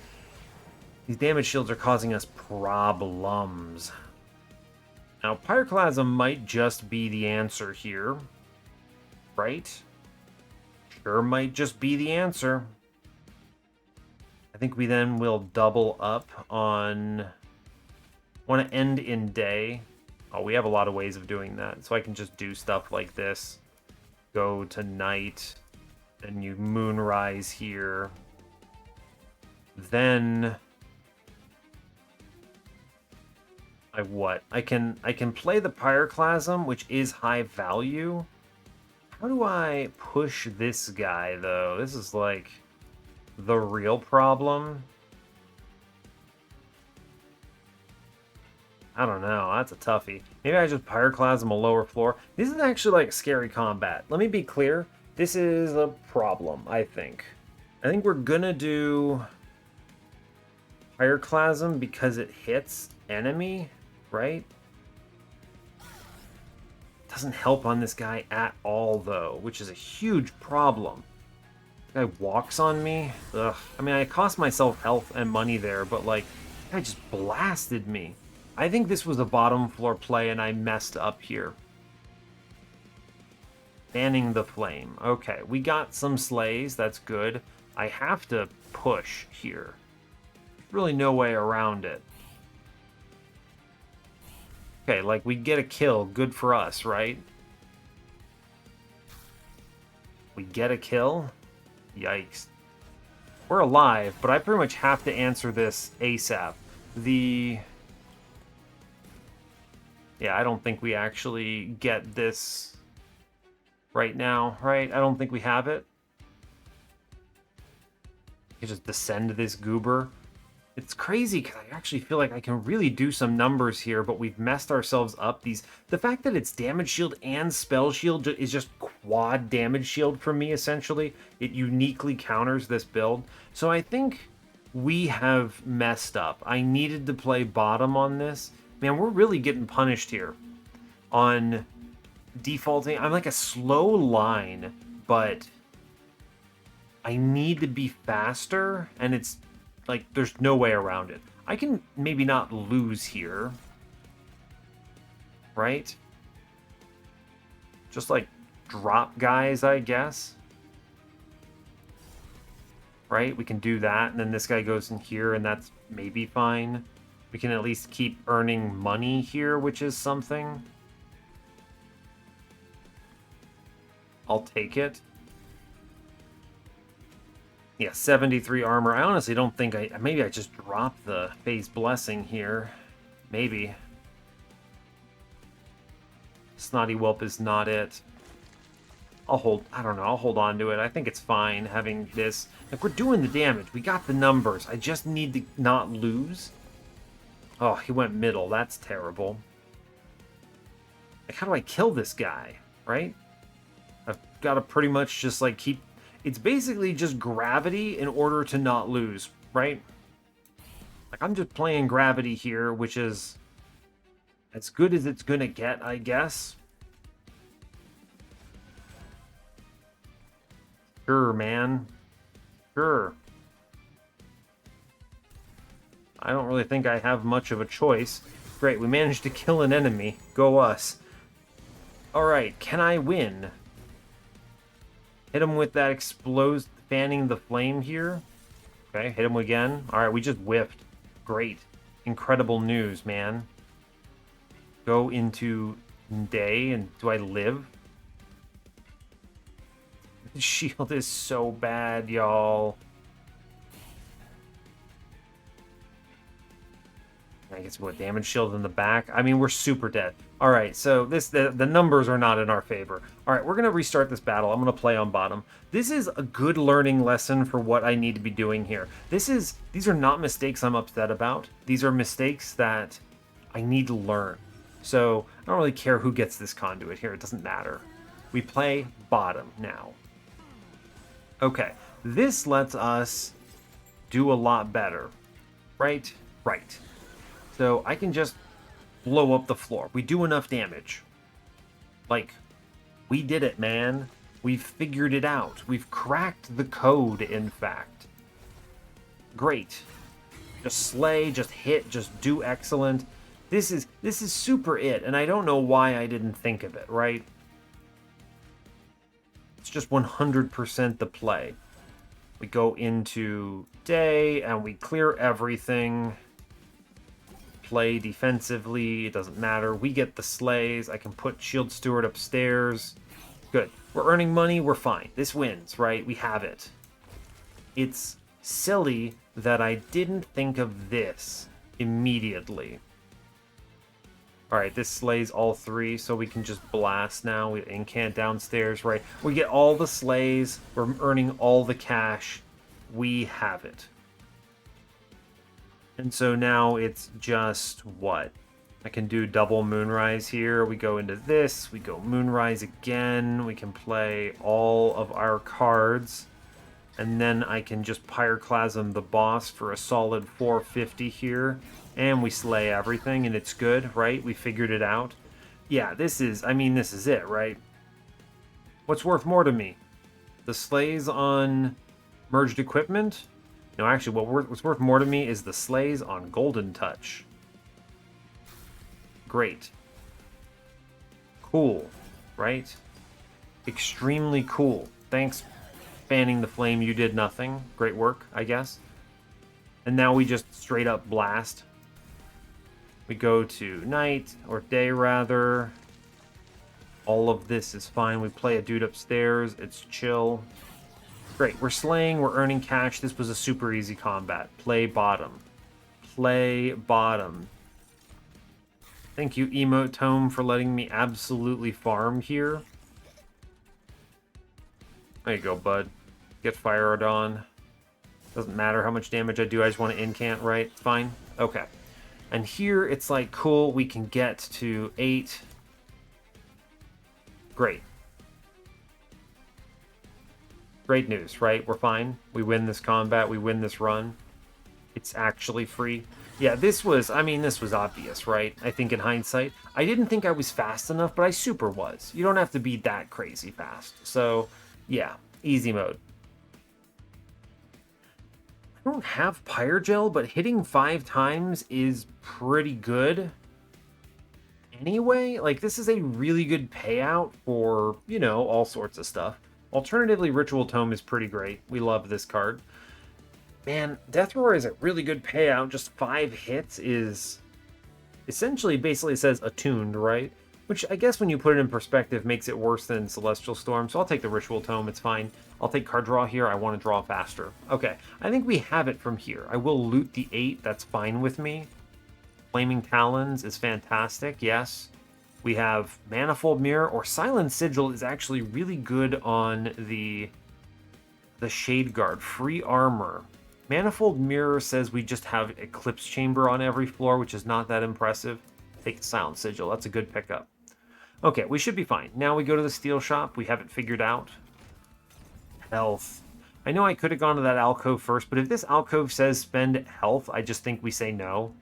These damage shields are causing us problems. Now, Pyroclasm might just be the answer here. Right? Sure might just be the answer. I think we then will double up on... Want to end in day. Oh, we have a lot of ways of doing that. So I can just do stuff like this. Go to night. Then you moonrise here. Then... I can play the Pyroclasm, which is high value. How do I push this guy, though? This is, like, the real problem. I don't know. That's a toughie. Maybe I just Pyroclasm a lower floor. This is actually, like, scary combat. Let me be clear. This is a problem, I think. I think we're gonna do Pyroclasm because it hits enemy, right? Doesn't help on this guy at all, though, which is a huge problem. Guy walks on me. Ugh. I mean, I cost myself health and money there, but, like, guy just blasted me. I think this was a bottom floor play, and I messed up here. Fanning the flame. Okay, we got some slays. That's good. I have to push here. There's really no way around it. Okay, like, we get a kill. Good for us, right? We get a kill? Yikes. We're alive, but I pretty much have to answer this ASAP. Yeah, I don't think we actually get this right now, right? I don't think we have it. You just descend this goober. It's crazy because I actually feel like I can really do some numbers here, but we've messed ourselves up. The fact that it's damage shield and spell shield is just quad damage shield for me, essentially. It uniquely counters this build. So I think we have messed up. I needed to play bottom on this. Man, we're really getting punished here on defaulting. I'm like a slow line, but I need to be faster, and it's like, there's no way around it. I can maybe not lose here. Right? Just, like, drop guys, I guess. Right? We can do that, and then this guy goes in here, and that's maybe fine. We can at least keep earning money here, which is something. I'll take it. Yeah, 73 armor. I honestly don't think maybe I just dropped the Phase Blessing here. Maybe. Snotty Whelp is not it. I don't know, I'll hold on to it. I think it's fine having this. Like, we're doing the damage. We got the numbers. I just need to not lose. Oh, he went middle. That's terrible. Like, how do I kill this guy, right? I've got to pretty much just, like, keep... It's basically just gravity in order to not lose, right? Like, I'm just playing gravity here, which is as good as it's gonna get, I guess. Sure, man. Sure. I don't really think I have much of a choice. Great, we managed to kill an enemy. Go us. Alright, can I win? Hit him with that explodes fanning the flame here. Okay, hit him again. Alright, we just whiffed. Great. Incredible news, man. Go into day, and do I live? The shield is so bad, y'all. I guess what, damage shield in the back? I mean, we're super dead. All right, so the numbers are not in our favor. All right, we're going to restart this battle. I'm going to play on bottom. This is a good learning lesson for what I need to be doing here. These are not mistakes I'm upset about. These are mistakes that I need to learn. So I don't really care who gets this conduit here. It doesn't matter. We play bottom now. Okay, this lets us do a lot better. Right? Right. So I can just blow up the floor. We do enough damage. Like, we did it, man. We've figured it out. We've cracked the code, in fact. Great. Just slay, just hit, just do excellent. This is super it, and I don't know why I didn't think of it, right? It's just 100% the play. We go into day, and we clear everything. Play defensively, it doesn't matter. We get the slays. I can put Shield Steward upstairs. Good. We're earning money, we're fine. This wins, right? We have it. It's silly that I didn't think of this immediately. Alright, this slays all 3, so we can just blast now. We incant downstairs, right? We get all the slays. We're earning all the cash. We have it. And so now it's just what? I can do double Moonrise here. We go into this. We go Moonrise again. We can play all of our cards. And then I can just Pyroclasm the boss for a solid 450 here. And we slay everything, and it's good, right? We figured it out. Yeah, this is it, right? What's worth more to me? The slays on merged equipment? No, actually, what's worth more to me is the slays on Golden Touch. Great. Cool, right? Extremely cool. Thanks, Fanning the Flame, you did nothing. Great work, I guess. And now we just straight up blast. We go to night, or day rather. All of this is fine. We play a dude upstairs. It's chill. Great. We're slaying. We're earning cash. This was a super easy combat. Play bottom. Play bottom. Thank you, Emote Tome, for letting me absolutely farm here. There you go, bud. Get fired on. Doesn't matter how much damage I do. I just want to incant, right? Fine. Okay. And here it's like, cool, we can get to 8. Great. Great news, right? We're fine. We win this combat. We win this run. It's actually free. Yeah, this was obvious, right? I think in hindsight. I didn't think I was fast enough, but I super was. You don't have to be that crazy fast. So, yeah, easy mode. I don't have Pyre Gel, but hitting 5 times is pretty good. Anyway, like, this is a really good payout for, you know, all sorts of stuff. Alternatively, Ritual Tome is pretty great. We love this card. Man, Death Roar is a really good payout. Just 5 hits is essentially basically says attuned, right? Which I guess when you put it in perspective makes it worse than Celestial Storm. So I'll take the Ritual Tome, it's fine. I'll take card draw here, I want to draw faster. Okay, I think we have it from here. I will loot the 8, that's fine with me. Flaming Talons is fantastic, yes. We have Manifold Mirror, or Silent Sigil is actually really good on the Shade Guard. Free armor. Manifold Mirror says we just have Eclipse Chamber on every floor, which is not that impressive. Take the Silent Sigil, that's a good pickup. Okay, we should be fine. Now we go to the Steel Shop, we have it figured out. Health. I know I could have gone to that alcove first, but if this alcove says spend health, I just think we say no.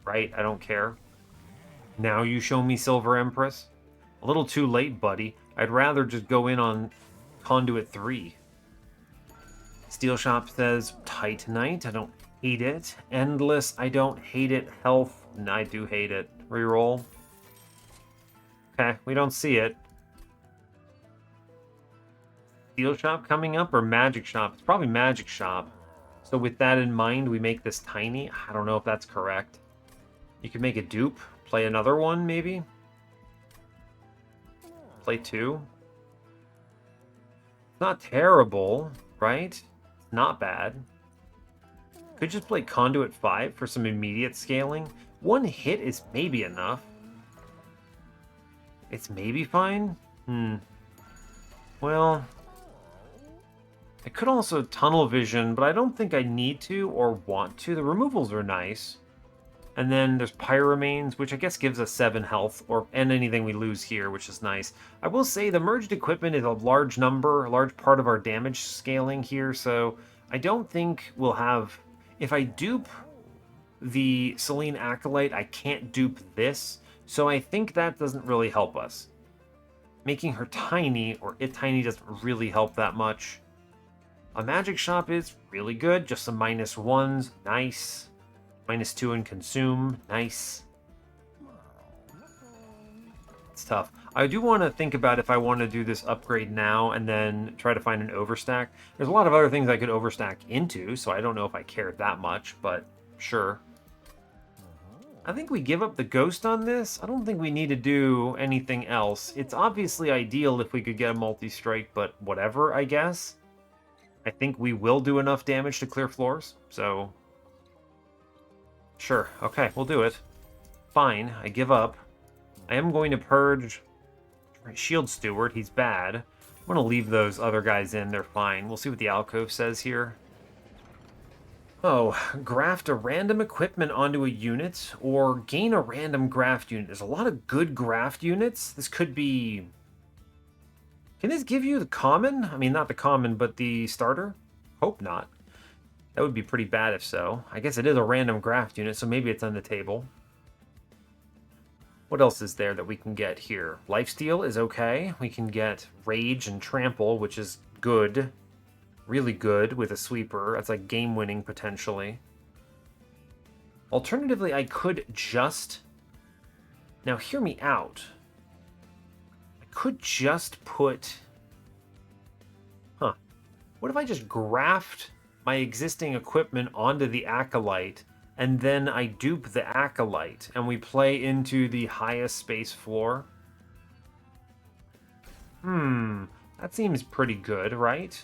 Right? I don't care. Now you show me Silver Empress. A little too late, buddy. I'd rather just go in on Conduit 3. Steel Shop says Titanite. I don't hate it. Endless. I don't hate it. Health. No, I do hate it. Reroll. Okay, we don't see it. Steel Shop coming up or Magic Shop? It's probably Magic Shop. So with that in mind, we make this tiny. I don't know if that's correct. You could make a dupe. Play another one, maybe? Play 2. It's not terrible, right? Not bad. Could just play Conduit 5 for some immediate scaling. 1 hit is maybe enough. It's maybe fine? Well, I could also Tunnel Vision, but I don't think I need to or want to. The removals are nice. And then there's Pyre Remains, which I guess gives us 7 health, and anything we lose here, which is nice. I will say the merged equipment is a large number, a large part of our damage scaling here, so I don't think we'll have... If I dupe the Selene Acolyte, I can't dupe this, so I think that doesn't really help us. Making her tiny, or it tiny, doesn't really help that much. A Magic Shop is really good, just some -1s, nice. -2 in Consume, nice. It's tough. I do want to think about if I want to do this upgrade now and then try to find an overstack. There's a lot of other things I could overstack into, so I don't know if I care that much, but sure. I think we give up the Ghost on this. I don't think we need to do anything else. It's obviously ideal if we could get a multi-strike, but whatever, I guess. I think we will do enough damage to clear floors, so... Sure, okay, we'll do it. Fine, I give up. I am going to purge Shield Steward. He's bad. I'm going to leave those other guys in. They're fine. We'll see what the alcove says here. Oh, graft a random equipment onto a unit or gain a random graft unit. There's a lot of good graft units. This could be... Can this give you the common? I mean, not the common, but the starter? Hope not. That would be pretty bad if so. I guess it is a random graft unit, so maybe it's on the table. What else is there that we can get here? Lifesteal is okay. We can get Rage and Trample, which is good. Really good with a sweeper. That's like game-winning, potentially. Alternatively, I could just... Now, hear me out. I could just put... Huh. What if I just graft my existing equipment onto the Acolyte, and then I dupe the Acolyte, and we play into the highest space floor? That seems pretty good, right?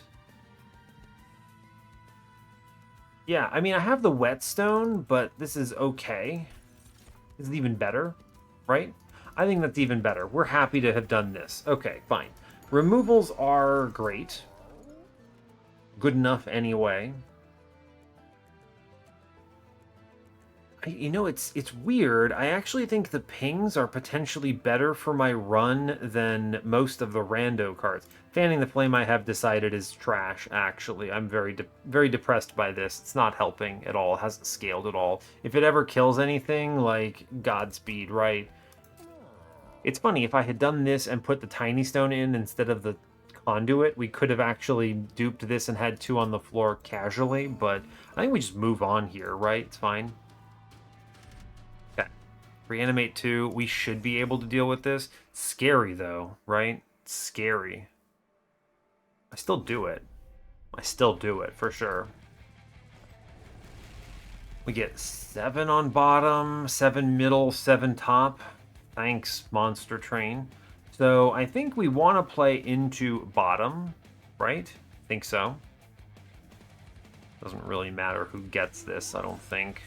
Yeah, I mean, I have the whetstone, but this is okay. This is even better, right? I think that's even better. We're happy to have done this. Okay, fine. Removals are great. Good enough anyway. You know, it's weird. I actually think the pings are potentially better for my run than most of the rando cards. Fanning the Flame, I have decided, is trash, actually. I'm very depressed by this. It's not helping at all. It hasn't scaled at all. If it ever kills anything, like, Godspeed, right? It's funny, if I had done this and put the Tiny Stone in instead of the Conduit, we could have actually duped this and had two on the floor casually, but I think we just move on here, right? It's fine. Reanimate 2, we should be able to deal with this. Scary, though, right? Scary. I still do it. I still do it, for sure. We get 7 on bottom, 7 middle, 7 top. Thanks, Monster Train. So I think we want to play into bottom, right? I think so. Doesn't really matter who gets this, I don't think.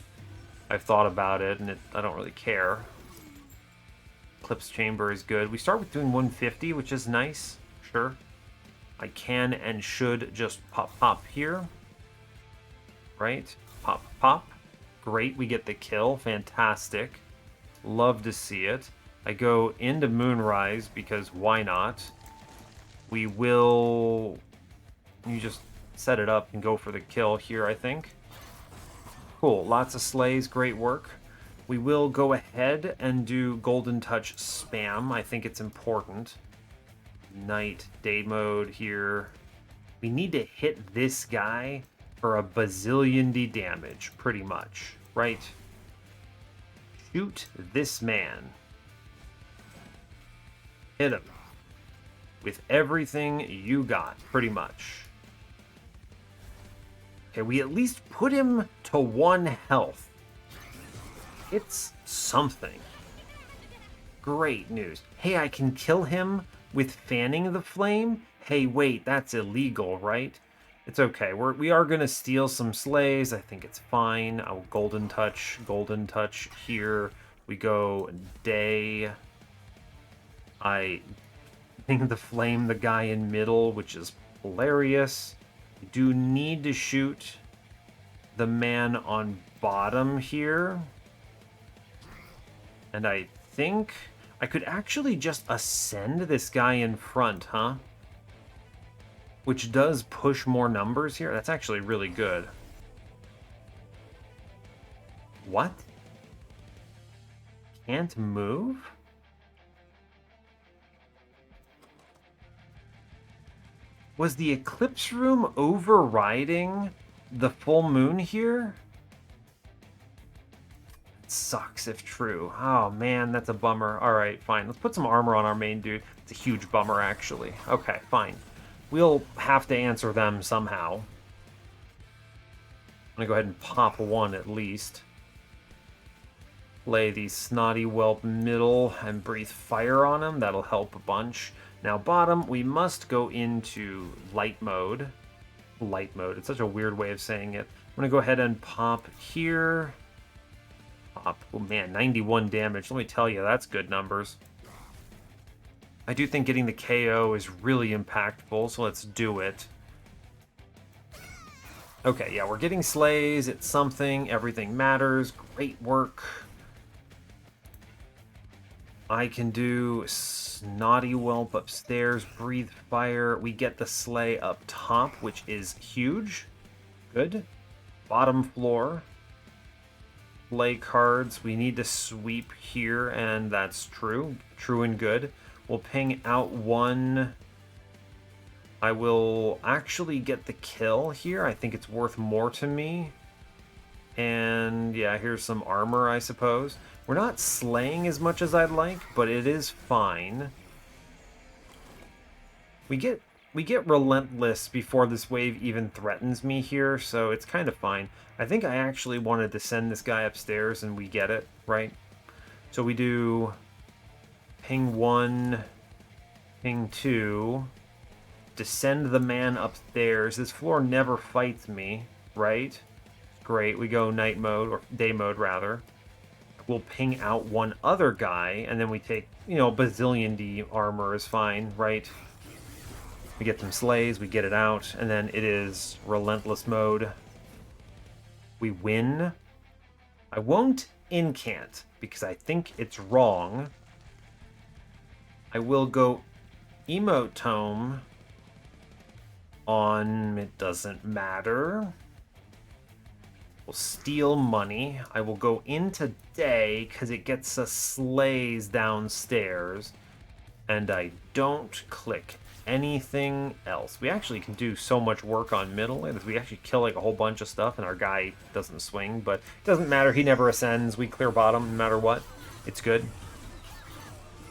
I've thought about it, and I don't really care. Eclipse Chamber is good. We start with doing 150, which is nice. Sure. I can and should just pop here. Right? Pop. Great, we get the kill. Fantastic. Love to see it. I go into Moonrise, because why not? We will... You just set it up and go for the kill here, I think. Cool, lots of slays, great work. We will go ahead and do Golden Touch spam. I think it's important. Night, day mode here. We need to hit this guy for a bazillion D damage, pretty much, right? Shoot this man. Hit him. With everything you got, pretty much. Okay, we at least put him to 1 health. It's something. Great news. Hey, I can kill him with Fanning the Flame? Hey, wait, that's illegal, right? It's okay. We are going to steal some slays. I think it's fine. I'll Golden Touch here. We go day. I Fanning the Flame the guy in middle, which is hilarious. We do need to shoot the man on bottom here. And I think I could actually just ascend this guy in front, huh? Which does push more numbers here. That's actually really good. What? Can't move? Was the Eclipse Room overriding the full moon here? It sucks if true. Oh man, that's a bummer. Alright, fine. Let's put some armor on our main dude. It's a huge bummer, actually. Okay, fine. We'll have to answer them somehow. I'm gonna go ahead and pop 1 at least. Lay the Snotty Whelp middle and breathe fire on him. That'll help a bunch. Now bottom, we must go into light mode. Light mode, it's such a weird way of saying it. I'm gonna go ahead and pop here. Pop, oh man, 91 damage. Let me tell you, that's good numbers. I do think getting the KO is really impactful, so let's do it. Okay, yeah, we're getting slays. It's something. Everything matters. Great work. I can do Snotty Whelp upstairs, Breathe Fire. We get the slay up top, which is huge. Good. Bottom floor. Play cards. We need to sweep here, and that's true. True and good. We'll ping out one. I will actually get the kill here. I think it's worth more to me. And yeah, here's some armor, I suppose. We're not slaying as much as I'd like, but it is fine. We get relentless before this wave even threatens me here, so it's kind of fine. I think I actually wanted to send this guy upstairs, and we get it, right? So we do ping 1, ping 2, descend the man upstairs. This floor never fights me, right? Great, we go night mode, or day mode rather. We'll ping out one other guy, and then we take, bazillion D armor is fine, right? We get some slays, we get it out, and then it is relentless mode. We win. I won't incant, because I think it's wrong. I will go emote tome on, it doesn't matter. We'll steal money. I will go into day because it gets us slays downstairs. And I don't click anything else. We actually can do so much work on middle. We actually kill like a whole bunch of stuff and our guy doesn't swing. But it doesn't matter. He never ascends. We clear bottom no matter what. It's good.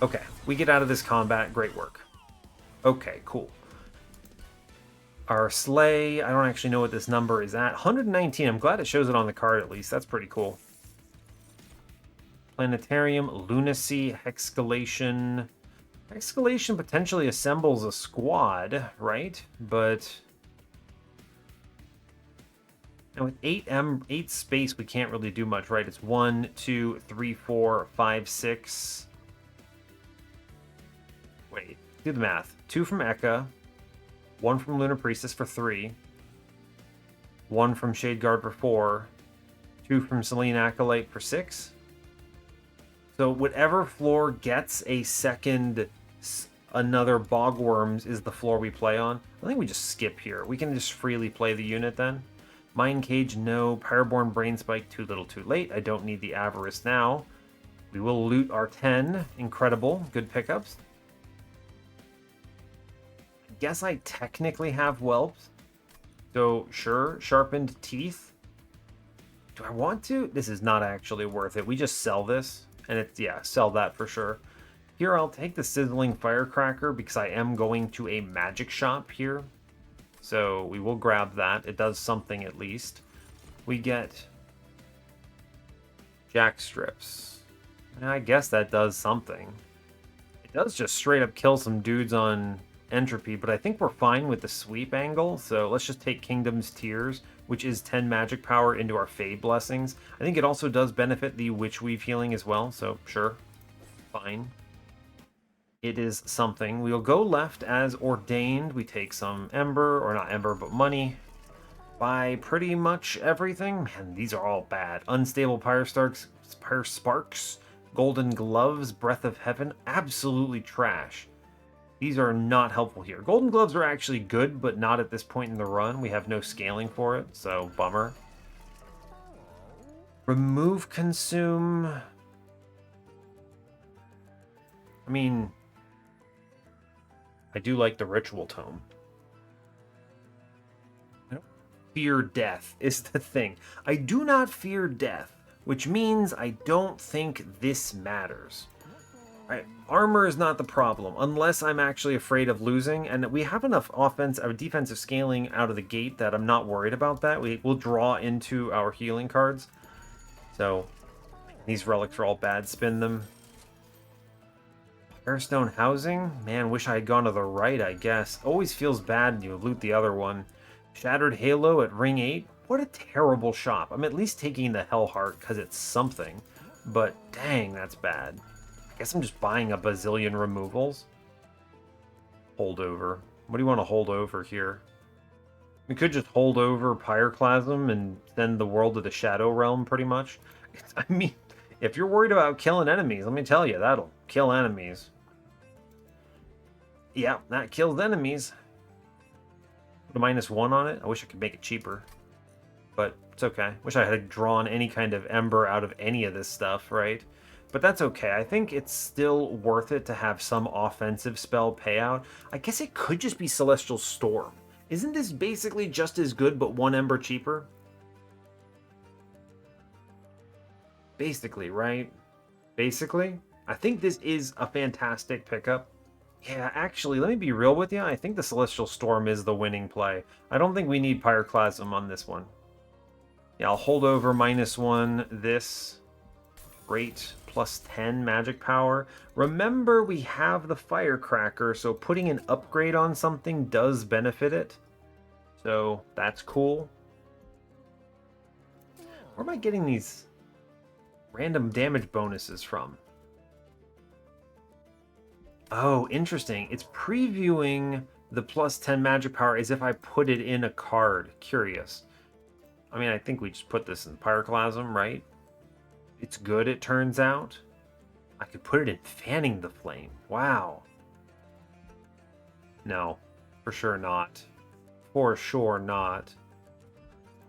Okay. We get out of this combat. Great work. Okay, cool. Our slay, I don't actually know what this number is at. 119, I'm glad it shows it on the card at least. That's pretty cool. Planetarium, Lunacy, Hexcalation. Hexcalation potentially assembles a squad, right? But and with 8 space, we can't really do much, right? It's 1, 2, 3, 4, 5, 6. Wait, do the math. 2 from Eka. 1 from Lunar Priestess for 3. 1 from Shadeguard for 4. 2 from Selene Acolyte for 6. So whatever floor gets a second, another Bogwurms is the floor we play on. I think we just skip here. We can just freely play the unit then. Mind Cage, no. Pyreborne Brain Spike, too little too late. I don't need the Avarice now. We will loot our 10. Incredible. Good pickups. Guess I technically have whelps. So, sure. Sharpened Teeth. Do I want to? This is not actually worth it. We just sell this. And it's, yeah, sell that for sure. Here, I'll take the Sizzling Firecracker because I am going to a magic shop here. So, we will grab that. It does something at least. We get Jack Strips. I guess that does something. It does just straight up kill some dudes on entropy, but I think we're fine with the sweep angle, so let's just take Kingdom's Tears, which is 10 magic power into our Fade Blessings. I think it also does benefit the Witch Weave healing as well, so sure, fine. It is something. We'll go left as ordained. We take some Ember, or not Ember, but money. Buy pretty much everything. Man, these are all bad. Unstable Pyre Sparks, Golden Gloves, Breath of Heaven, absolutely trash. These are not helpful here. Golden Gloves are actually good, but not at this point in the run. We have no scaling for it, so bummer. Remove Consume. I mean, I do like the Ritual Tome. I don't fear death is the thing. I do not fear death, which means I don't think this matters. Right. Armor is not the problem, unless I'm actually afraid of losing, and we have enough offense or defensive scaling out of the gate that I'm not worried about that. We'll draw into our healing cards. So, these relics are all bad. Spin them. Firestone Housing? Man, wish I had gone to the right, I guess. Always feels bad when you loot the other one. Shattered Halo at Ring 8? What a terrible shop. I'm at least taking the Hellheart because it's something, but dang, that's bad. I guess I'm just buying a bazillion removals. hold over? What do you want to hold over here? We could just hold over Pyroclasm and send the world to the Shadow Realm, pretty much. I mean, if you're worried about killing enemies, let me tell you, that'll kill enemies. Yeah, that kills enemies. Put a -1 on it. I wish I could make it cheaper, but it's okay. Wish I had drawn any kind of ember out of any of this stuff, right? But that's okay. I think it's still worth it to have some offensive spell payout. I guess it could just be Celestial Storm. Isn't this basically just as good, but 1 ember cheaper? Basically, right? Basically. I think this is a fantastic pickup. Yeah, actually, let me be real with you. I think the Celestial Storm is the winning play. I don't think we need Pyroclasm on this one. Yeah, I'll hold over -1 this. Great. +10 magic power. Remember, we have the Firecracker, so putting an upgrade on something does benefit it. So that's cool. Where am I getting these random damage bonuses from? Oh, interesting. It's previewing the +10 magic power as if I put it in a card. Curious. I mean, I think we just put this in Pyroclasm, right? It's good, it turns out. I could put it in Fanning the Flame. Wow. No, for sure not. For sure not.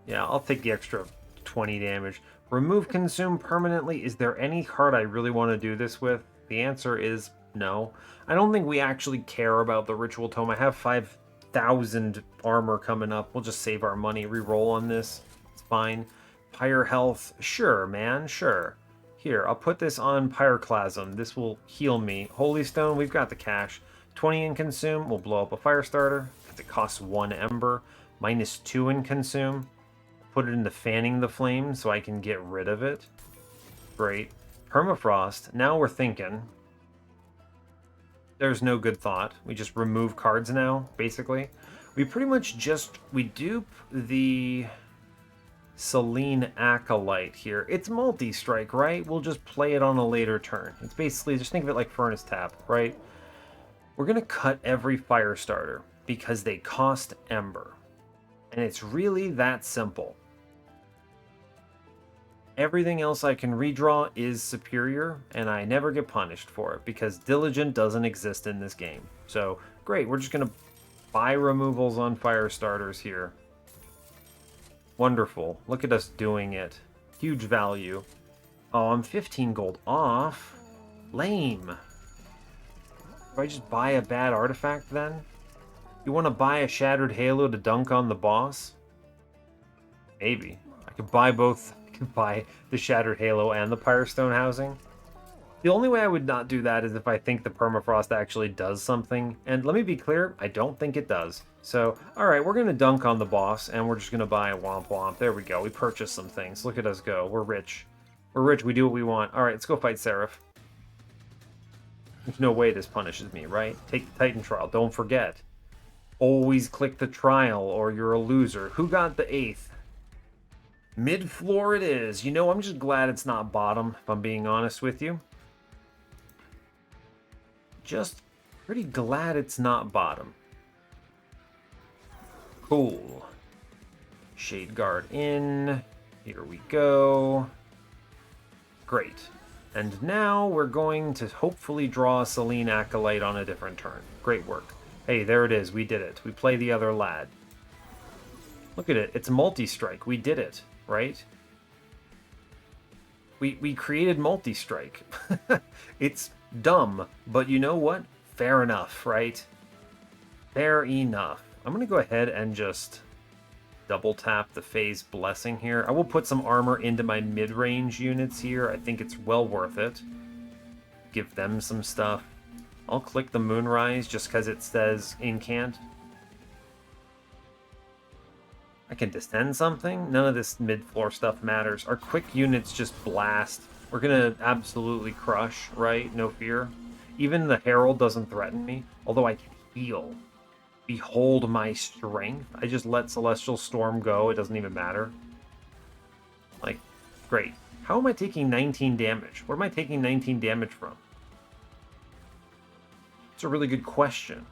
Yeah, I'll take the extra 20 damage. Remove Consume permanently. Is there any card I really want to do this with? The answer is no. I don't think we actually care about the Ritual Tome. I have 5,000 armor coming up. We'll just save our money. Reroll on this. It's fine. Pyre health. Sure, man. Sure. Here, I'll put this on Pyroclasm. This will heal me. Holy Stone, we've got the cash. 20 in Consume. We'll blow up a Fire Starter. It costs 1 Ember. -2 in Consume. Put it into Fanning the Flame so I can get rid of it. Great. Permafrost. Now we're thinking. There's no good thought. We just remove cards now, basically. We pretty much just... We dupe the Selene Acolyte here. It's multi-strike, right? We'll just play it on a later turn. It's basically... Just think of it like Furnace Tap, right? We're going to cut every Fire Starter because they cost Ember. And it's really that simple. Everything else I can redraw is superior, and I never get punished for it, because Diligent doesn't exist in this game. So, great, we're just going to buy removals on Fire Starters here. Wonderful. Look at us doing it. Huge value. Oh, I'm 15 gold off. Lame. Do I just buy a bad artifact then? You want to buy a Shattered Halo to dunk on the boss? Maybe. I could buy both. I could buy the Shattered Halo and the Pyrestone housing. The only way I would not do that is if I think the Permafrost actually does something. And let me be clear, I don't think it does. So, alright, we're going to dunk on the boss, and we're just going to buy a Womp Womp. There we go. We purchased some things. Look at us go. We're rich. We're rich. We do what we want. Alright, let's go fight Seraph. There's no way this punishes me, right? Take the Titan Trial. Don't forget. Always click the trial or you're a loser. Who got the 8th? Mid-floor it is. You know, I'm just glad it's not bottom, if I'm being honest with you. Just pretty glad it's not bottom. Cool. Shade Guard in. Here we go. Great. And now we're going to hopefully draw a Selene Acolyte on a different turn. Great work. Hey, there it is. We did it. We play the other lad. Look at it. It's multi-strike. We did it, right? We created multi-strike. It's dumb, but you know what? Fair enough, right? Fair enough. I'm going to go ahead and just double tap the Phase Blessing here. I will put some armor into my mid-range units here. I think it's well worth it. Give them some stuff. I'll click the Moonrise just because it says incant. I can descend something. None of this mid-floor stuff matters. Our quick units just blast. We're going to absolutely crush, right? No fear. Even the Herald doesn't threaten me, although I can heal. Behold my strength. I just let Celestial Storm go. It doesn't even matter. Like, great. How am I taking 19 damage? Where am I taking 19 damage from? It's a really good question.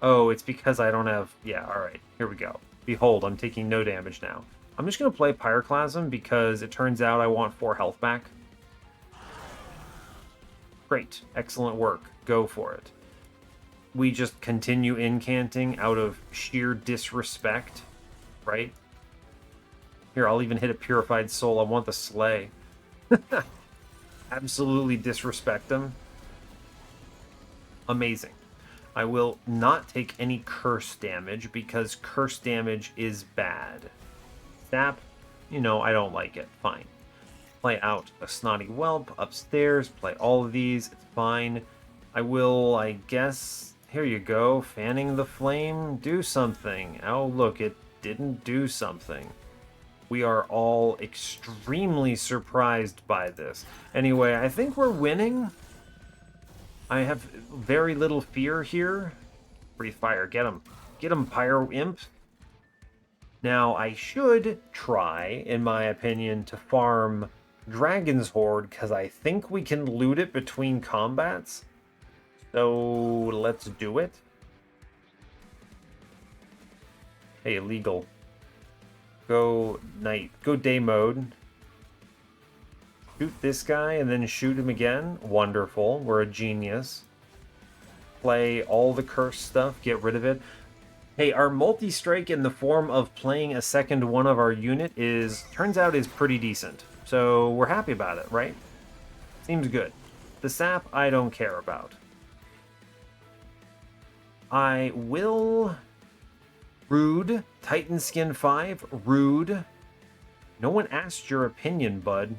Oh, it's because I don't have... Yeah, alright. Here we go. Behold, I'm taking no damage now. I'm just going to play Pyroclasm because it turns out I want 4 health back. Great. Excellent work. Go for it. We just continue incanting out of sheer disrespect, right? Here, I'll even hit a Purified Soul. I want the Slay. Absolutely disrespect them. Amazing. I will not take any curse damage because curse damage is bad. Sap, you know, I don't like it. Fine. Play out a Snotty Whelp upstairs. Play all of these. It's fine. I will, I guess... Here you go. Fanning the Flame. Do something. Oh, look, it didn't do something. We are all extremely surprised by this. Anyway, I think we're winning. I have very little fear here. Breathe Fire. Get him. Get him, Pyre Imp. Now, I should try, in my opinion, to farm Dragon's Horde, because I think we can loot it between combats. So, let's do it. Hey, illegal. Go night. Go day mode. Shoot this guy and then shoot him again. Wonderful. We're a genius. Play all the curse stuff. Get rid of it. Hey, our multi-strike in the form of playing a second one of our unit turns out is pretty decent. So we're happy about it, right? Seems good. The sap, I don't care about. I will... Rude. Titan Skin 5. Rude. No one asked your opinion, bud.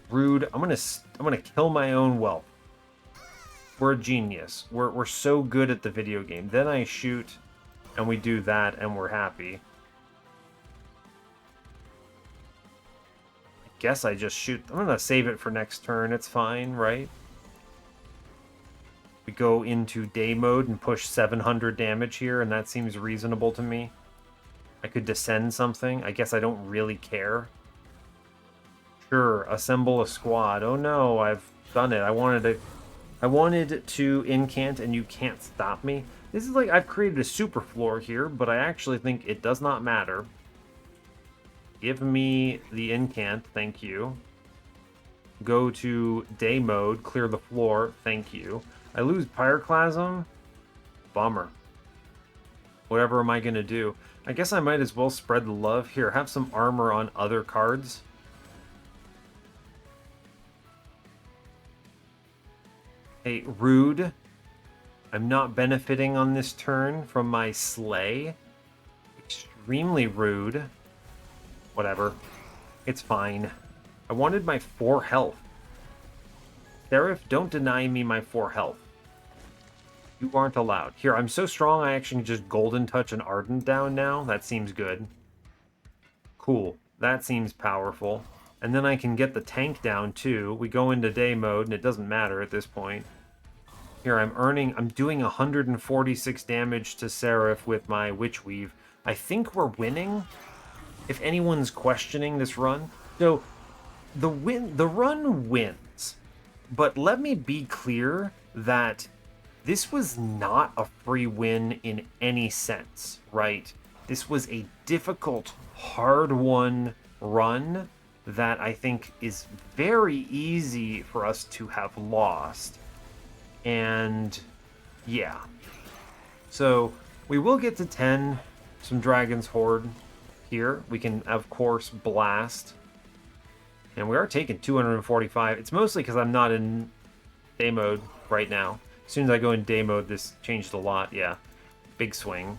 Rude. I'm gonna kill my own whelp. We're a genius. We're so good at the video game. Then I shoot, and we do that, and we're happy. I guess I just shoot. I'm gonna save it for next turn. It's fine, right? We go into day mode and push 700 damage here, and that seems reasonable to me. I could descend something. I guess I don't really care. Sure, assemble a squad. Oh no, I've done it. I wanted to incant, and you can't stop me. This is like I've created a super floor here, but I actually think it does not matter. Give me the incant, thank you. Go to day mode, clear the floor, thank you. I lose Pyroclasm? Bummer. Whatever am I going to do? I guess I might as well spread the love. Here, have some armor on other cards. Hey, rude. I'm not benefiting on this turn from my Slay. Extremely rude. Whatever. It's fine. I wanted my 4 health. Seraph, don't deny me my 4 health. You aren't allowed. Here, I'm so strong I actually can just Golden Touch and Ardent down now. That seems good. Cool. That seems powerful. And then I can get the tank down too. We go into day mode and it doesn't matter at this point. Here, I'm doing 146 damage to Seraph with my Witch Weave. I think we're winning, if anyone's questioning this run. So, the run wins. But let me be clear that this was not a free win in any sense, right? This was a difficult, hard-won run that I think is very easy for us to have lost. And yeah. So we will get to 10, some Dragon's Horde here. We can, of course, blast. And we are taking 245. It's mostly because I'm not in day mode right now. As soon as I go in day mode, this changed a lot. Yeah. Big swing.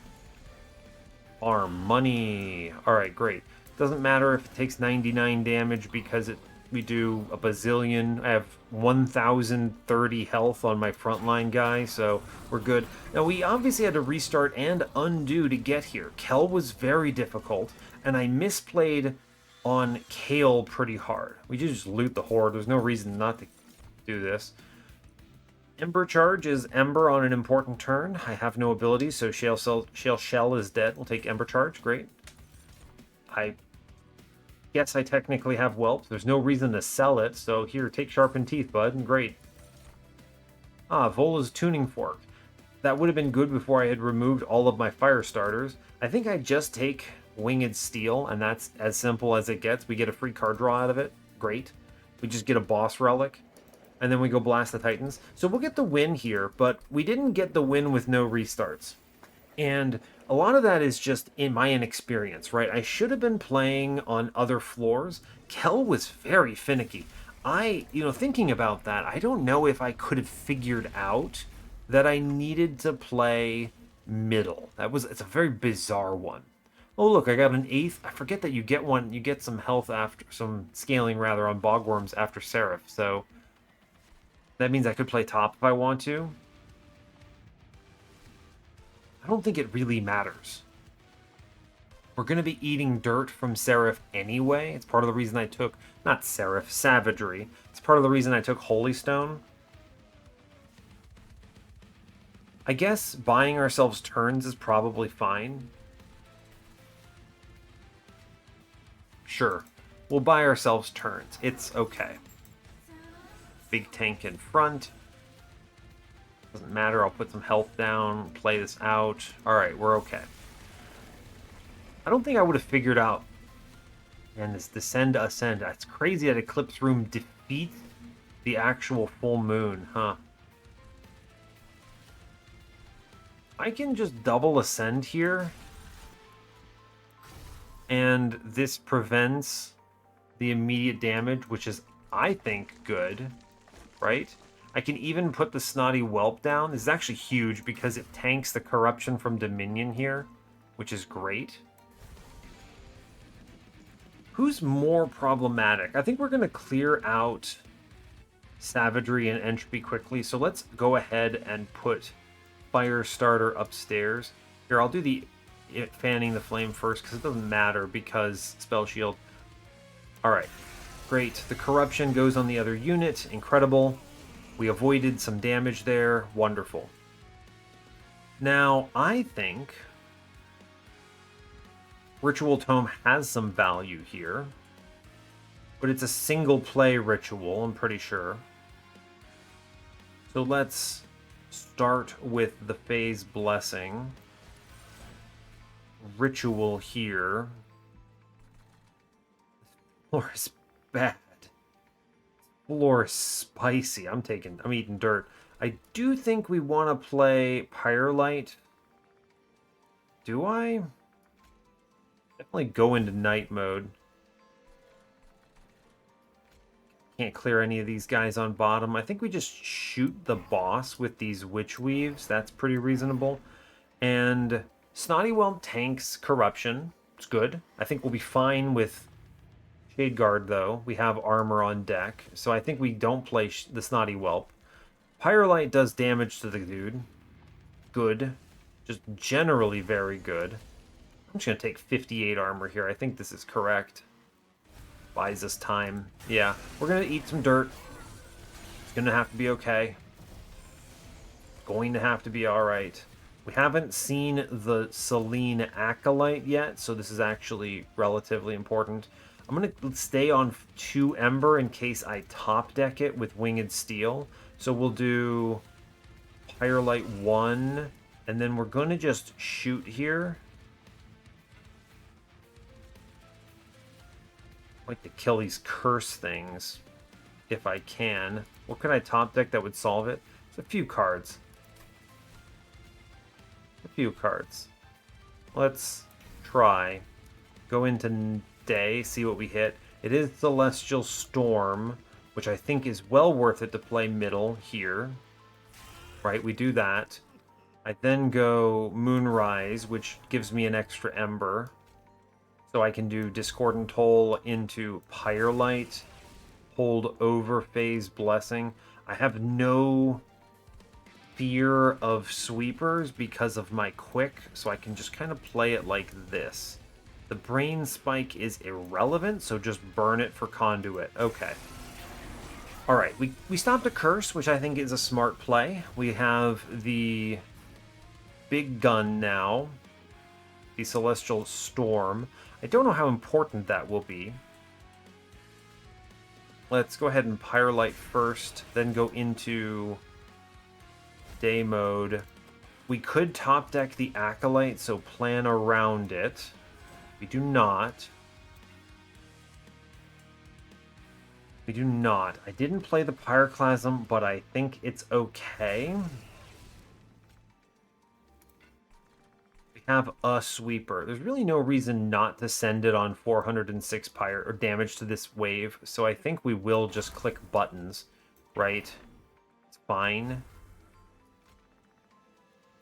Farm. Money. Alright, great. Doesn't matter if it takes 99 damage because we do a bazillion. I have 1,030 health on my frontline guy, so we're good. Now, we obviously had to restart and undo to get here. Kel was very difficult, and I misplayed on Kale pretty hard. We just loot the Horde. There's no reason not to do this. Ember Charge is Ember on an important turn. I have no abilities, so Shale Shell is dead. We'll take Ember Charge. Great. I guess I technically have Whelp. There's no reason to sell it, so here, take Sharpened Teeth, bud. Great. Ah, Vola's tuning fork. That would have been good before I had removed all of my fire starters. I think I just take Winged Steel, and that's as simple as it gets. We get a free card draw out of it. Great. We just get a boss relic, and then we go blast the Titans. So we'll get the win here, but we didn't get the win with no restarts. And a lot of that is just in my inexperience, right? I should have been playing on other floors. Kel was very finicky. Thinking about that, I don't know if I could have figured out that I needed to play middle. It's a very bizarre one. Oh look, I got an 8th. I forget that you get some health after, some scaling rather, on Bogwurms after Seraph, so that means I could play top if I want to. I don't think it really matters. We're going to be eating dirt from Seraph anyway. It's part of the reason I took, not Seraph, Savagery. It's part of the reason I took Holy Stone. I guess buying ourselves turns is probably fine. Sure, we'll buy ourselves turns. It's okay. Big tank in front. Doesn't matter, I'll put some health down, play this out. Alright, we're okay. I don't think I would have figured out... And this descend, ascend. That's crazy that Eclipse Room defeats the actual full moon, huh? I can just double ascend here. And this prevents the immediate damage, which is, I think, good. Right? I can even put the Snotty Whelp down. This is actually huge because it tanks the corruption from Dominion here, which is great. Who's more problematic? I think we're going to clear out Savagery and Entropy quickly, so let's go ahead and put Firestarter upstairs. Here, I'll do the Fanning the Flame first because it doesn't matter because Spell Shield. Alright, great. The corruption goes on the other unit. Incredible. We avoided some damage there. Wonderful. Now, I think Ritual Tome has some value here, but it's a single play ritual, I'm pretty sure. So let's start with the Phase Blessing. Ritual here. Floor is bad. Floor is spicy. I'm eating dirt. I do think we want to play Pyrelight. Do I? Definitely go into night mode. Can't clear any of these guys on bottom. I think we just shoot the boss with these Witch Weaves. That's pretty reasonable. And Snotty Whelp tanks corruption. It's good. I think we'll be fine with Shade Guard, though. We have armor on deck, so I think we don't play the Snotty Whelp. Pyrelight does damage to the dude. Good. Just generally very good. I'm just going to take 58 armor here. I think this is correct. Buys us time. Yeah, we're going to eat some dirt. It's going to have to be okay. Going to have to be alright. We haven't seen the Selene Acolyte yet, so this is actually relatively important. I'm going to stay on 2 Ember in case I top deck it with Winged Steel. So we'll do Pyrelight 1, and then we're going to just shoot here. I like to kill these curse things if I can. What could I top deck that would solve it? It's a few cards. A few cards. Let's try. Go into day, see what we hit. It is Celestial Storm, which I think is well worth it to play middle here. Right, we do that. I then go Moonrise, which gives me an extra Ember. So I can do Discordant Toll into Pyrelight, hold over Phase Blessing. I have no fear of sweepers because of my quick, so I can just kind of play it like this. The Brain Spike is irrelevant, so just burn it for Conduit. Okay. Alright, we stopped a curse, which I think is a smart play. We have the big gun now, the Celestial Storm. I don't know how important that will be. Let's go ahead and Pyrelight first, then go into day mode. We could top deck the Acolyte, so plan around it. We do not. We do not. I didn't play the Pyroclasm, but I think it's okay. We have a sweeper. There's really no reason not to send it on 406 Pyre or damage to this wave, so I think we will just click buttons, right? It's fine.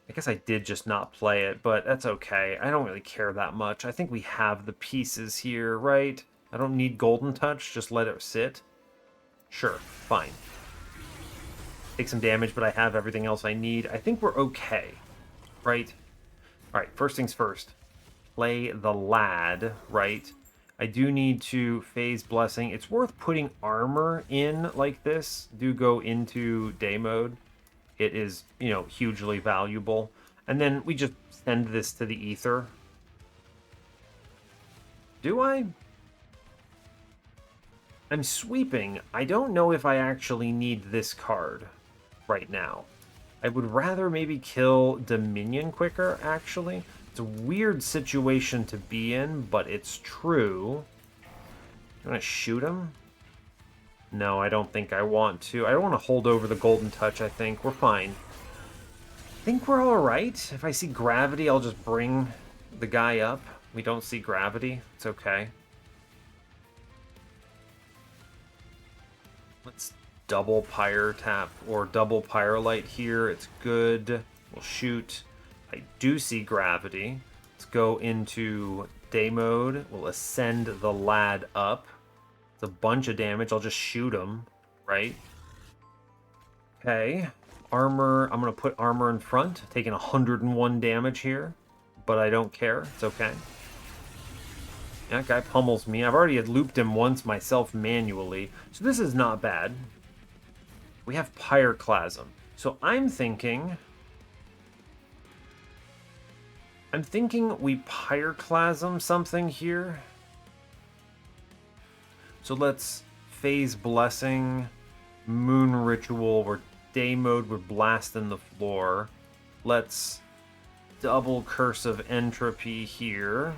I guess I did just not play it, but that's okay. I don't really care that much. I think we have the pieces here, right? I don't need Golden Touch, just let it sit. Sure, fine. Take some damage, but I have everything else I need. I think we're okay, right? All right, first things first. Play the lad, right? I do need to phase Blessing. It's worth putting armor in like this. Do go into day mode. It is, you know, hugely valuable. And then we just send this to the ether. Do I? I'm sweeping. I don't know if I actually need this card right now. I would rather maybe kill Dominion quicker, actually. It's a weird situation to be in, but it's true. I'm gonna shoot him? No, I don't think I want to. I don't want to hold over the Golden Touch, I think. We're fine. I think we're alright. If I see gravity, I'll just bring the guy up. We don't see gravity. It's okay. Let's double Pyre tap or double Pyrelight here. It's good. We'll shoot. I do see gravity. Let's go into day mode. We'll ascend the lad up. It's a bunch of damage. I'll just shoot him, right? Okay. Armor. I'm going to put armor in front. Taking 101 damage here, but I don't care. It's okay. That guy pummels me. I've already had looped him once myself manually, so this is not bad. We have Pyroclasm. So I'm thinking we Pyroclasm something here. So let's phase Blessing, Moon Ritual, we're day mode, we're blasting the floor. Let's double Curse of Entropy here.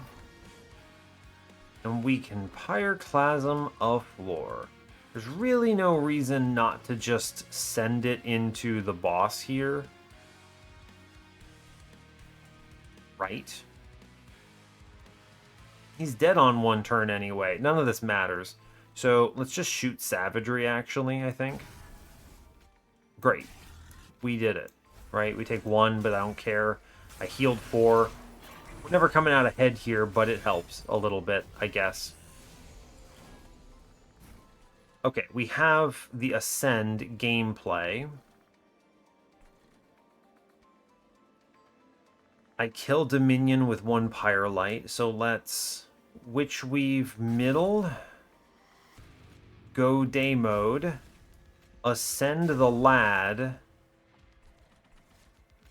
And we can Pyroclasm a floor. There's really no reason not to just send it into the boss here. Right? He's dead on one turn anyway. None of this matters. So let's just shoot Savagery, actually, I think. Great. We did it. Right? We take 1, but I don't care. I healed 4. We're never coming out ahead here, but it helps a little bit, I guess. Okay, we have the Ascend gameplay. I kill Dominion with 1 Pyrelight, so let's Witch Weave middle, go day mode, ascend the lad,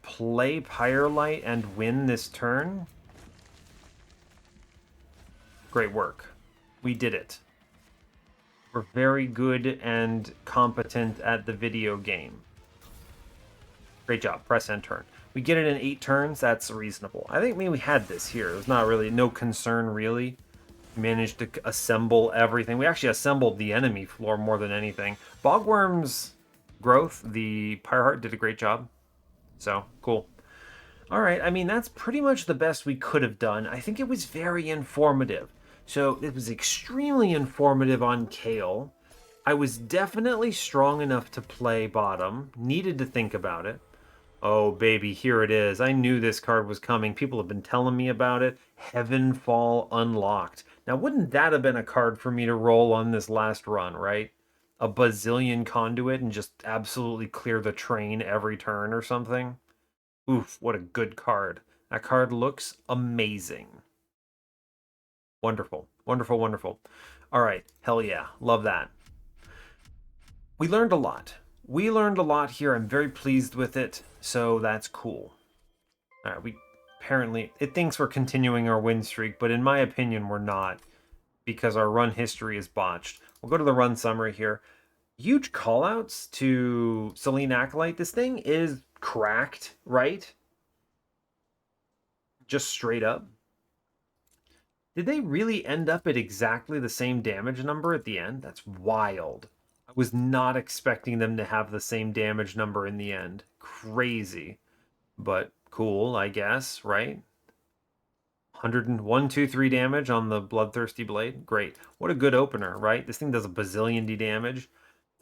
play Pyrelight and win this turn. Great work. We did it. We're very good and competent at the video game. Great job. Press end turn. We get it in 8 turns. That's reasonable. I think maybe we had this here. There's not really no concern, really. We managed to assemble everything. We actually assembled the enemy floor more than anything. Bogwurm's growth, the Pyreheart, did a great job. So, cool. All right. I mean, that's pretty much the best we could have done. I think it was very informative. So, it was extremely informative on Kale. I was definitely strong enough to play bottom. Needed to think about it. Oh, baby, here it is. I knew this card was coming. People have been telling me about it. Heavenfall Unlocked. Now, wouldn't that have been a card for me to roll on this last run, right? A bazillion conduit and just absolutely clear the train every turn or something? Oof, what a good card. That card looks amazing. Wonderful, wonderful, wonderful. All right, hell yeah, love that. We learned a lot. We learned a lot here. I'm very pleased with it, so that's cool. All right, it thinks we're continuing our win streak, but in my opinion, we're not, because our run history is botched. We'll go to the run summary here. Huge callouts to Selene Acolyte. This thing is cracked, right? Just straight up. Did they really end up at exactly the same damage number at the end? That's wild. I was not expecting them to have the same damage number in the end. Crazy. But cool, I guess, right? 101, 2, 3 damage on the Bloodthirsty Blade. Great. What a good opener, right? This thing does a bazillion D damage.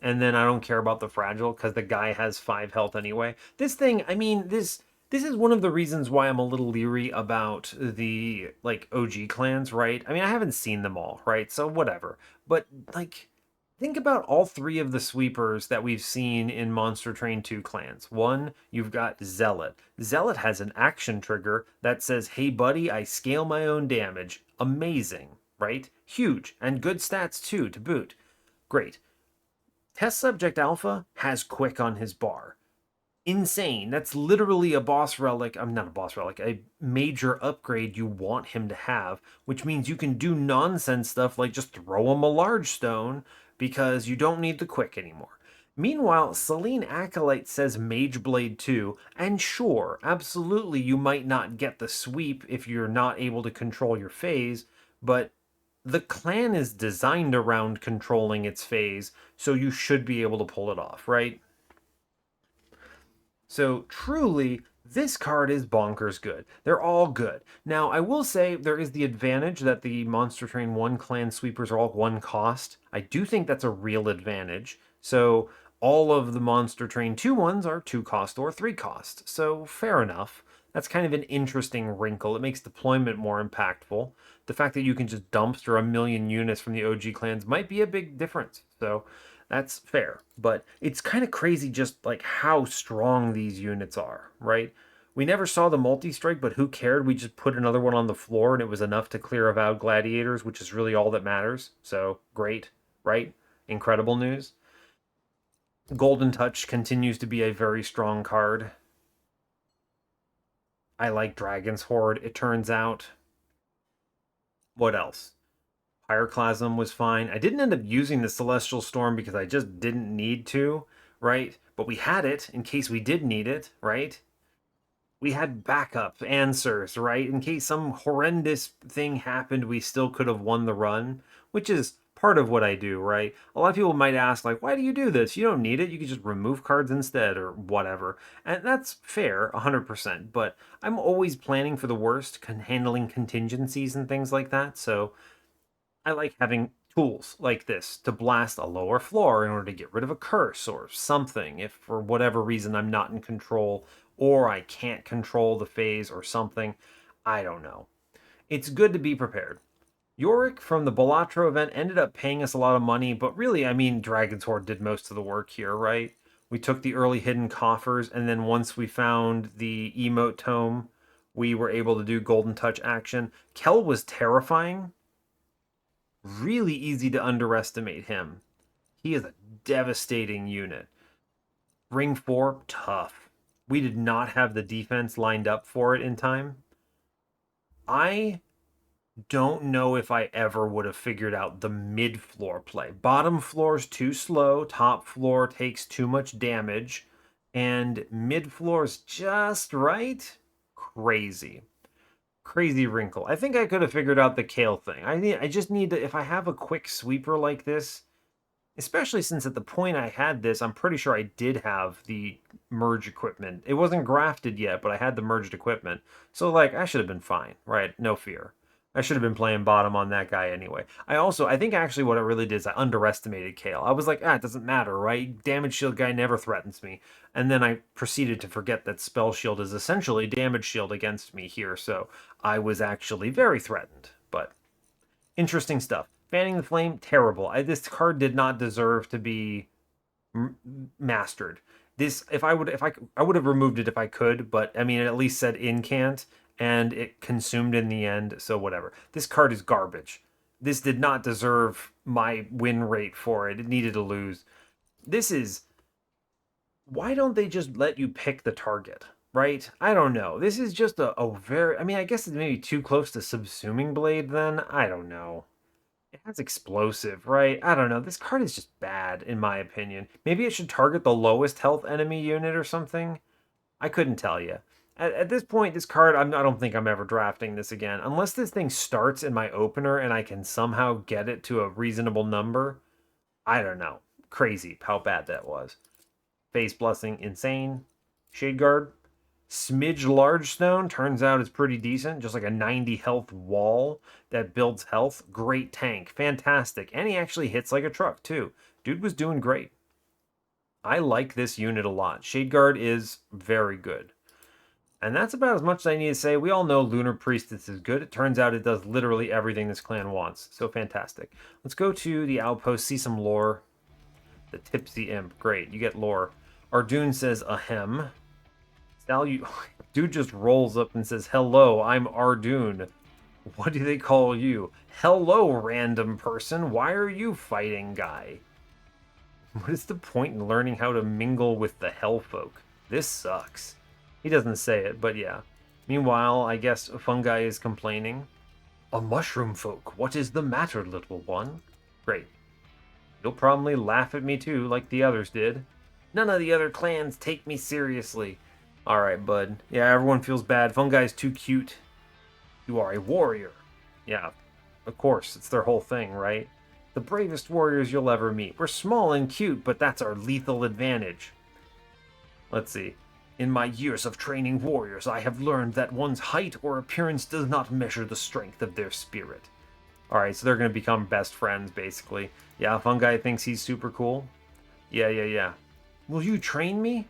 And then I don't care about the fragile because the guy has 5 health anyway. This thing, I mean, this is one of the reasons why I'm a little leery about the like OG clans, right? I mean, I haven't seen them all, right? So whatever. But like think about all 3 of the sweepers that we've seen in Monster Train 2 clans. One, you've got Zealot. Zealot has an action trigger that says, "Hey buddy, I scale my own damage." Amazing, right? Huge and good stats too to boot. Great. Test Subject Alpha has Quick on his bar. Insane. That's literally a boss relic. I'm not a boss relic, a major upgrade you want him to have, which means you can do nonsense stuff like just throw him a large stone because you don't need the Quick anymore. Meanwhile, Selene Acolyte says Mage Blade 2, and sure, absolutely you might not get the sweep if you're not able to control your phase, but the clan is designed around controlling its phase, so you should be able to pull it off, right? So truly, this card is bonkers good. They're all good. Now, I will say there is the advantage that the Monster Train 1 clan sweepers are all 1 cost. I do think that's a real advantage. So all of the Monster Train 2 ones are 2 cost or 3 cost. So fair enough. That's kind of an interesting wrinkle. It makes deployment more impactful. The fact that you can just dumpster a million units from the OG clans might be a big difference. So that's fair, but it's kind of crazy just like how strong these units are, right? We never saw the multi-strike, but who cared? We just put another one on the floor and it was enough to clear Avowed Gladiators, which is really all that matters. So great, right? Incredible news. Golden Touch continues to be a very strong card. I like Dragon's Horde, it turns out. What else? Pyroclasm was fine. I didn't end up using the Celestial Storm because I just didn't need to, right? But we had it in case we did need it, right? We had backup answers, right? In case some horrendous thing happened, we still could have won the run, which is part of what I do, right? A lot of people might ask, like, why do you do this? You don't need it. You can just remove cards instead or whatever. And that's fair, 100%. But I'm always planning for the worst, handling contingencies and things like that. So I like having tools like this to blast a lower floor in order to get rid of a curse or something if for whatever reason I'm not in control or I can't control the phase or something. I don't know. It's good to be prepared. Yorick from the Balatro event ended up paying us a lot of money, but really, I mean, Dragon's Horde did most of the work here, right? We took the early hidden coffers, and then once we found the emote tome, we were able to do Golden Touch action. Kel was terrifying, really easy to underestimate him. He is a devastating unit. Ring 4, tough. We did not have the defense lined up for it in time. I don't know if I ever would have figured out the mid floor play. Bottom floor is too slow, top floor takes too much damage, and mid floor is just right. Crazy. Crazy wrinkle. I think I could have figured out the Kale thing. I just need to if I have a quick sweeper like this, especially since at the point I had this, I'm pretty sure I did have the merge equipment. It wasn't grafted yet, but I had the merged equipment. So like I should have been fine, right? No fear. I should have been playing bottom on that guy anyway. I think actually what it really did is I underestimated Kale. I was like, it doesn't matter, right? Damage shield guy never threatens me. And then I proceeded to forget that spell shield is essentially damage shield against me here. So I was actually very threatened. But interesting stuff. Fanning the Flame, terrible. This card did not deserve to be mastered. This, I would have removed it if I could, but I mean, it at least said incant, and it consumed in the end. So whatever. This card is garbage. This did not deserve my win rate for it. It needed to lose. This is. Why don't they just let you pick the target? Right? I don't know. This is just a very. I mean, I guess it's maybe too close to Subsuming Blade then. I don't know. It has explosive, right? I don't know. This card is just bad, in my opinion. Maybe it should target the lowest health enemy unit or something. I couldn't tell you. At this point, this card, I don't think I'm ever drafting this again. Unless this thing starts in my opener and I can somehow get it to a reasonable number. I don't know. Crazy how bad that was. Face Blessing, insane. Shade Guard. Smidge Large Stone turns out is pretty decent. Just like a 90 health wall that builds health. Great tank. Fantastic. And he actually hits like a truck, too. Dude was doing great. I like this unit a lot. Shade Guard is very good. And that's about as much as I need to say. We all know Lunar Priestess is good. It turns out it does literally everything this clan wants. So fantastic. Let's go to the outpost, see some lore. The Tipsy Imp. Great, you get lore. Ardoon says, ahem. Dude just rolls up and says, hello, I'm Ardoon. What do they call you? Hello, random person. Why are you fighting, guy? What is the point in learning how to mingle with the Hellfolk? This sucks. He doesn't say it, but yeah. Meanwhile, I guess Fungi is complaining. A mushroom folk, what is the matter, little one? Great. You'll probably laugh at me too, like the others did. None of the other clans take me seriously. Alright, bud. Yeah, everyone feels bad. Fungi's too cute. You are a warrior. Yeah, of course, it's their whole thing, right? The bravest warriors you'll ever meet. We're small and cute, but that's our lethal advantage. Let's see. In my years of training warriors, I have learned that one's height or appearance does not measure the strength of their spirit. Alright, so they're going to become best friends, basically. Yeah, Fungi thinks he's super cool. Yeah. Will you train me?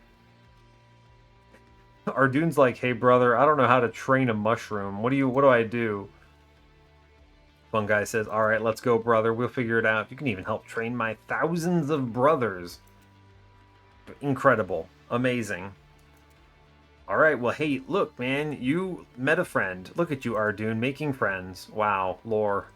Ardoon's like, hey brother, I don't know how to train a mushroom. What do I do? Fungi says, alright, let's go, brother. We'll figure it out. You can even help train my thousands of brothers. Incredible. Amazing. Alright, well, hey, look, man, you met a friend. Look at you, Ardoon, making friends. Wow, lore.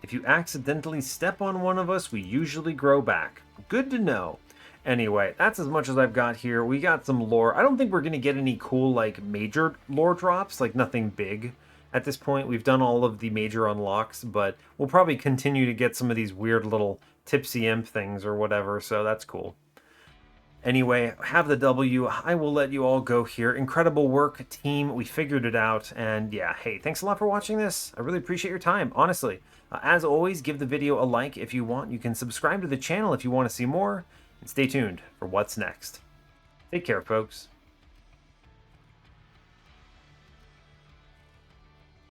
If you accidentally step on one of us, we usually grow back. Good to know. Anyway, that's as much as I've got here. We got some lore. I don't think we're going to get any cool, like, major lore drops, like nothing big at this point. We've done all of the major unlocks, but we'll probably continue to get some of these weird little Tipsy Imp things or whatever, so that's cool. Anyway, have the W. I will let you all go here. Incredible work, team. We figured it out. And yeah, hey, thanks a lot for watching this. I really appreciate your time, honestly. As always, give the video a like if you want. You can subscribe to the channel if you want to see more. And stay tuned for what's next. Take care, folks.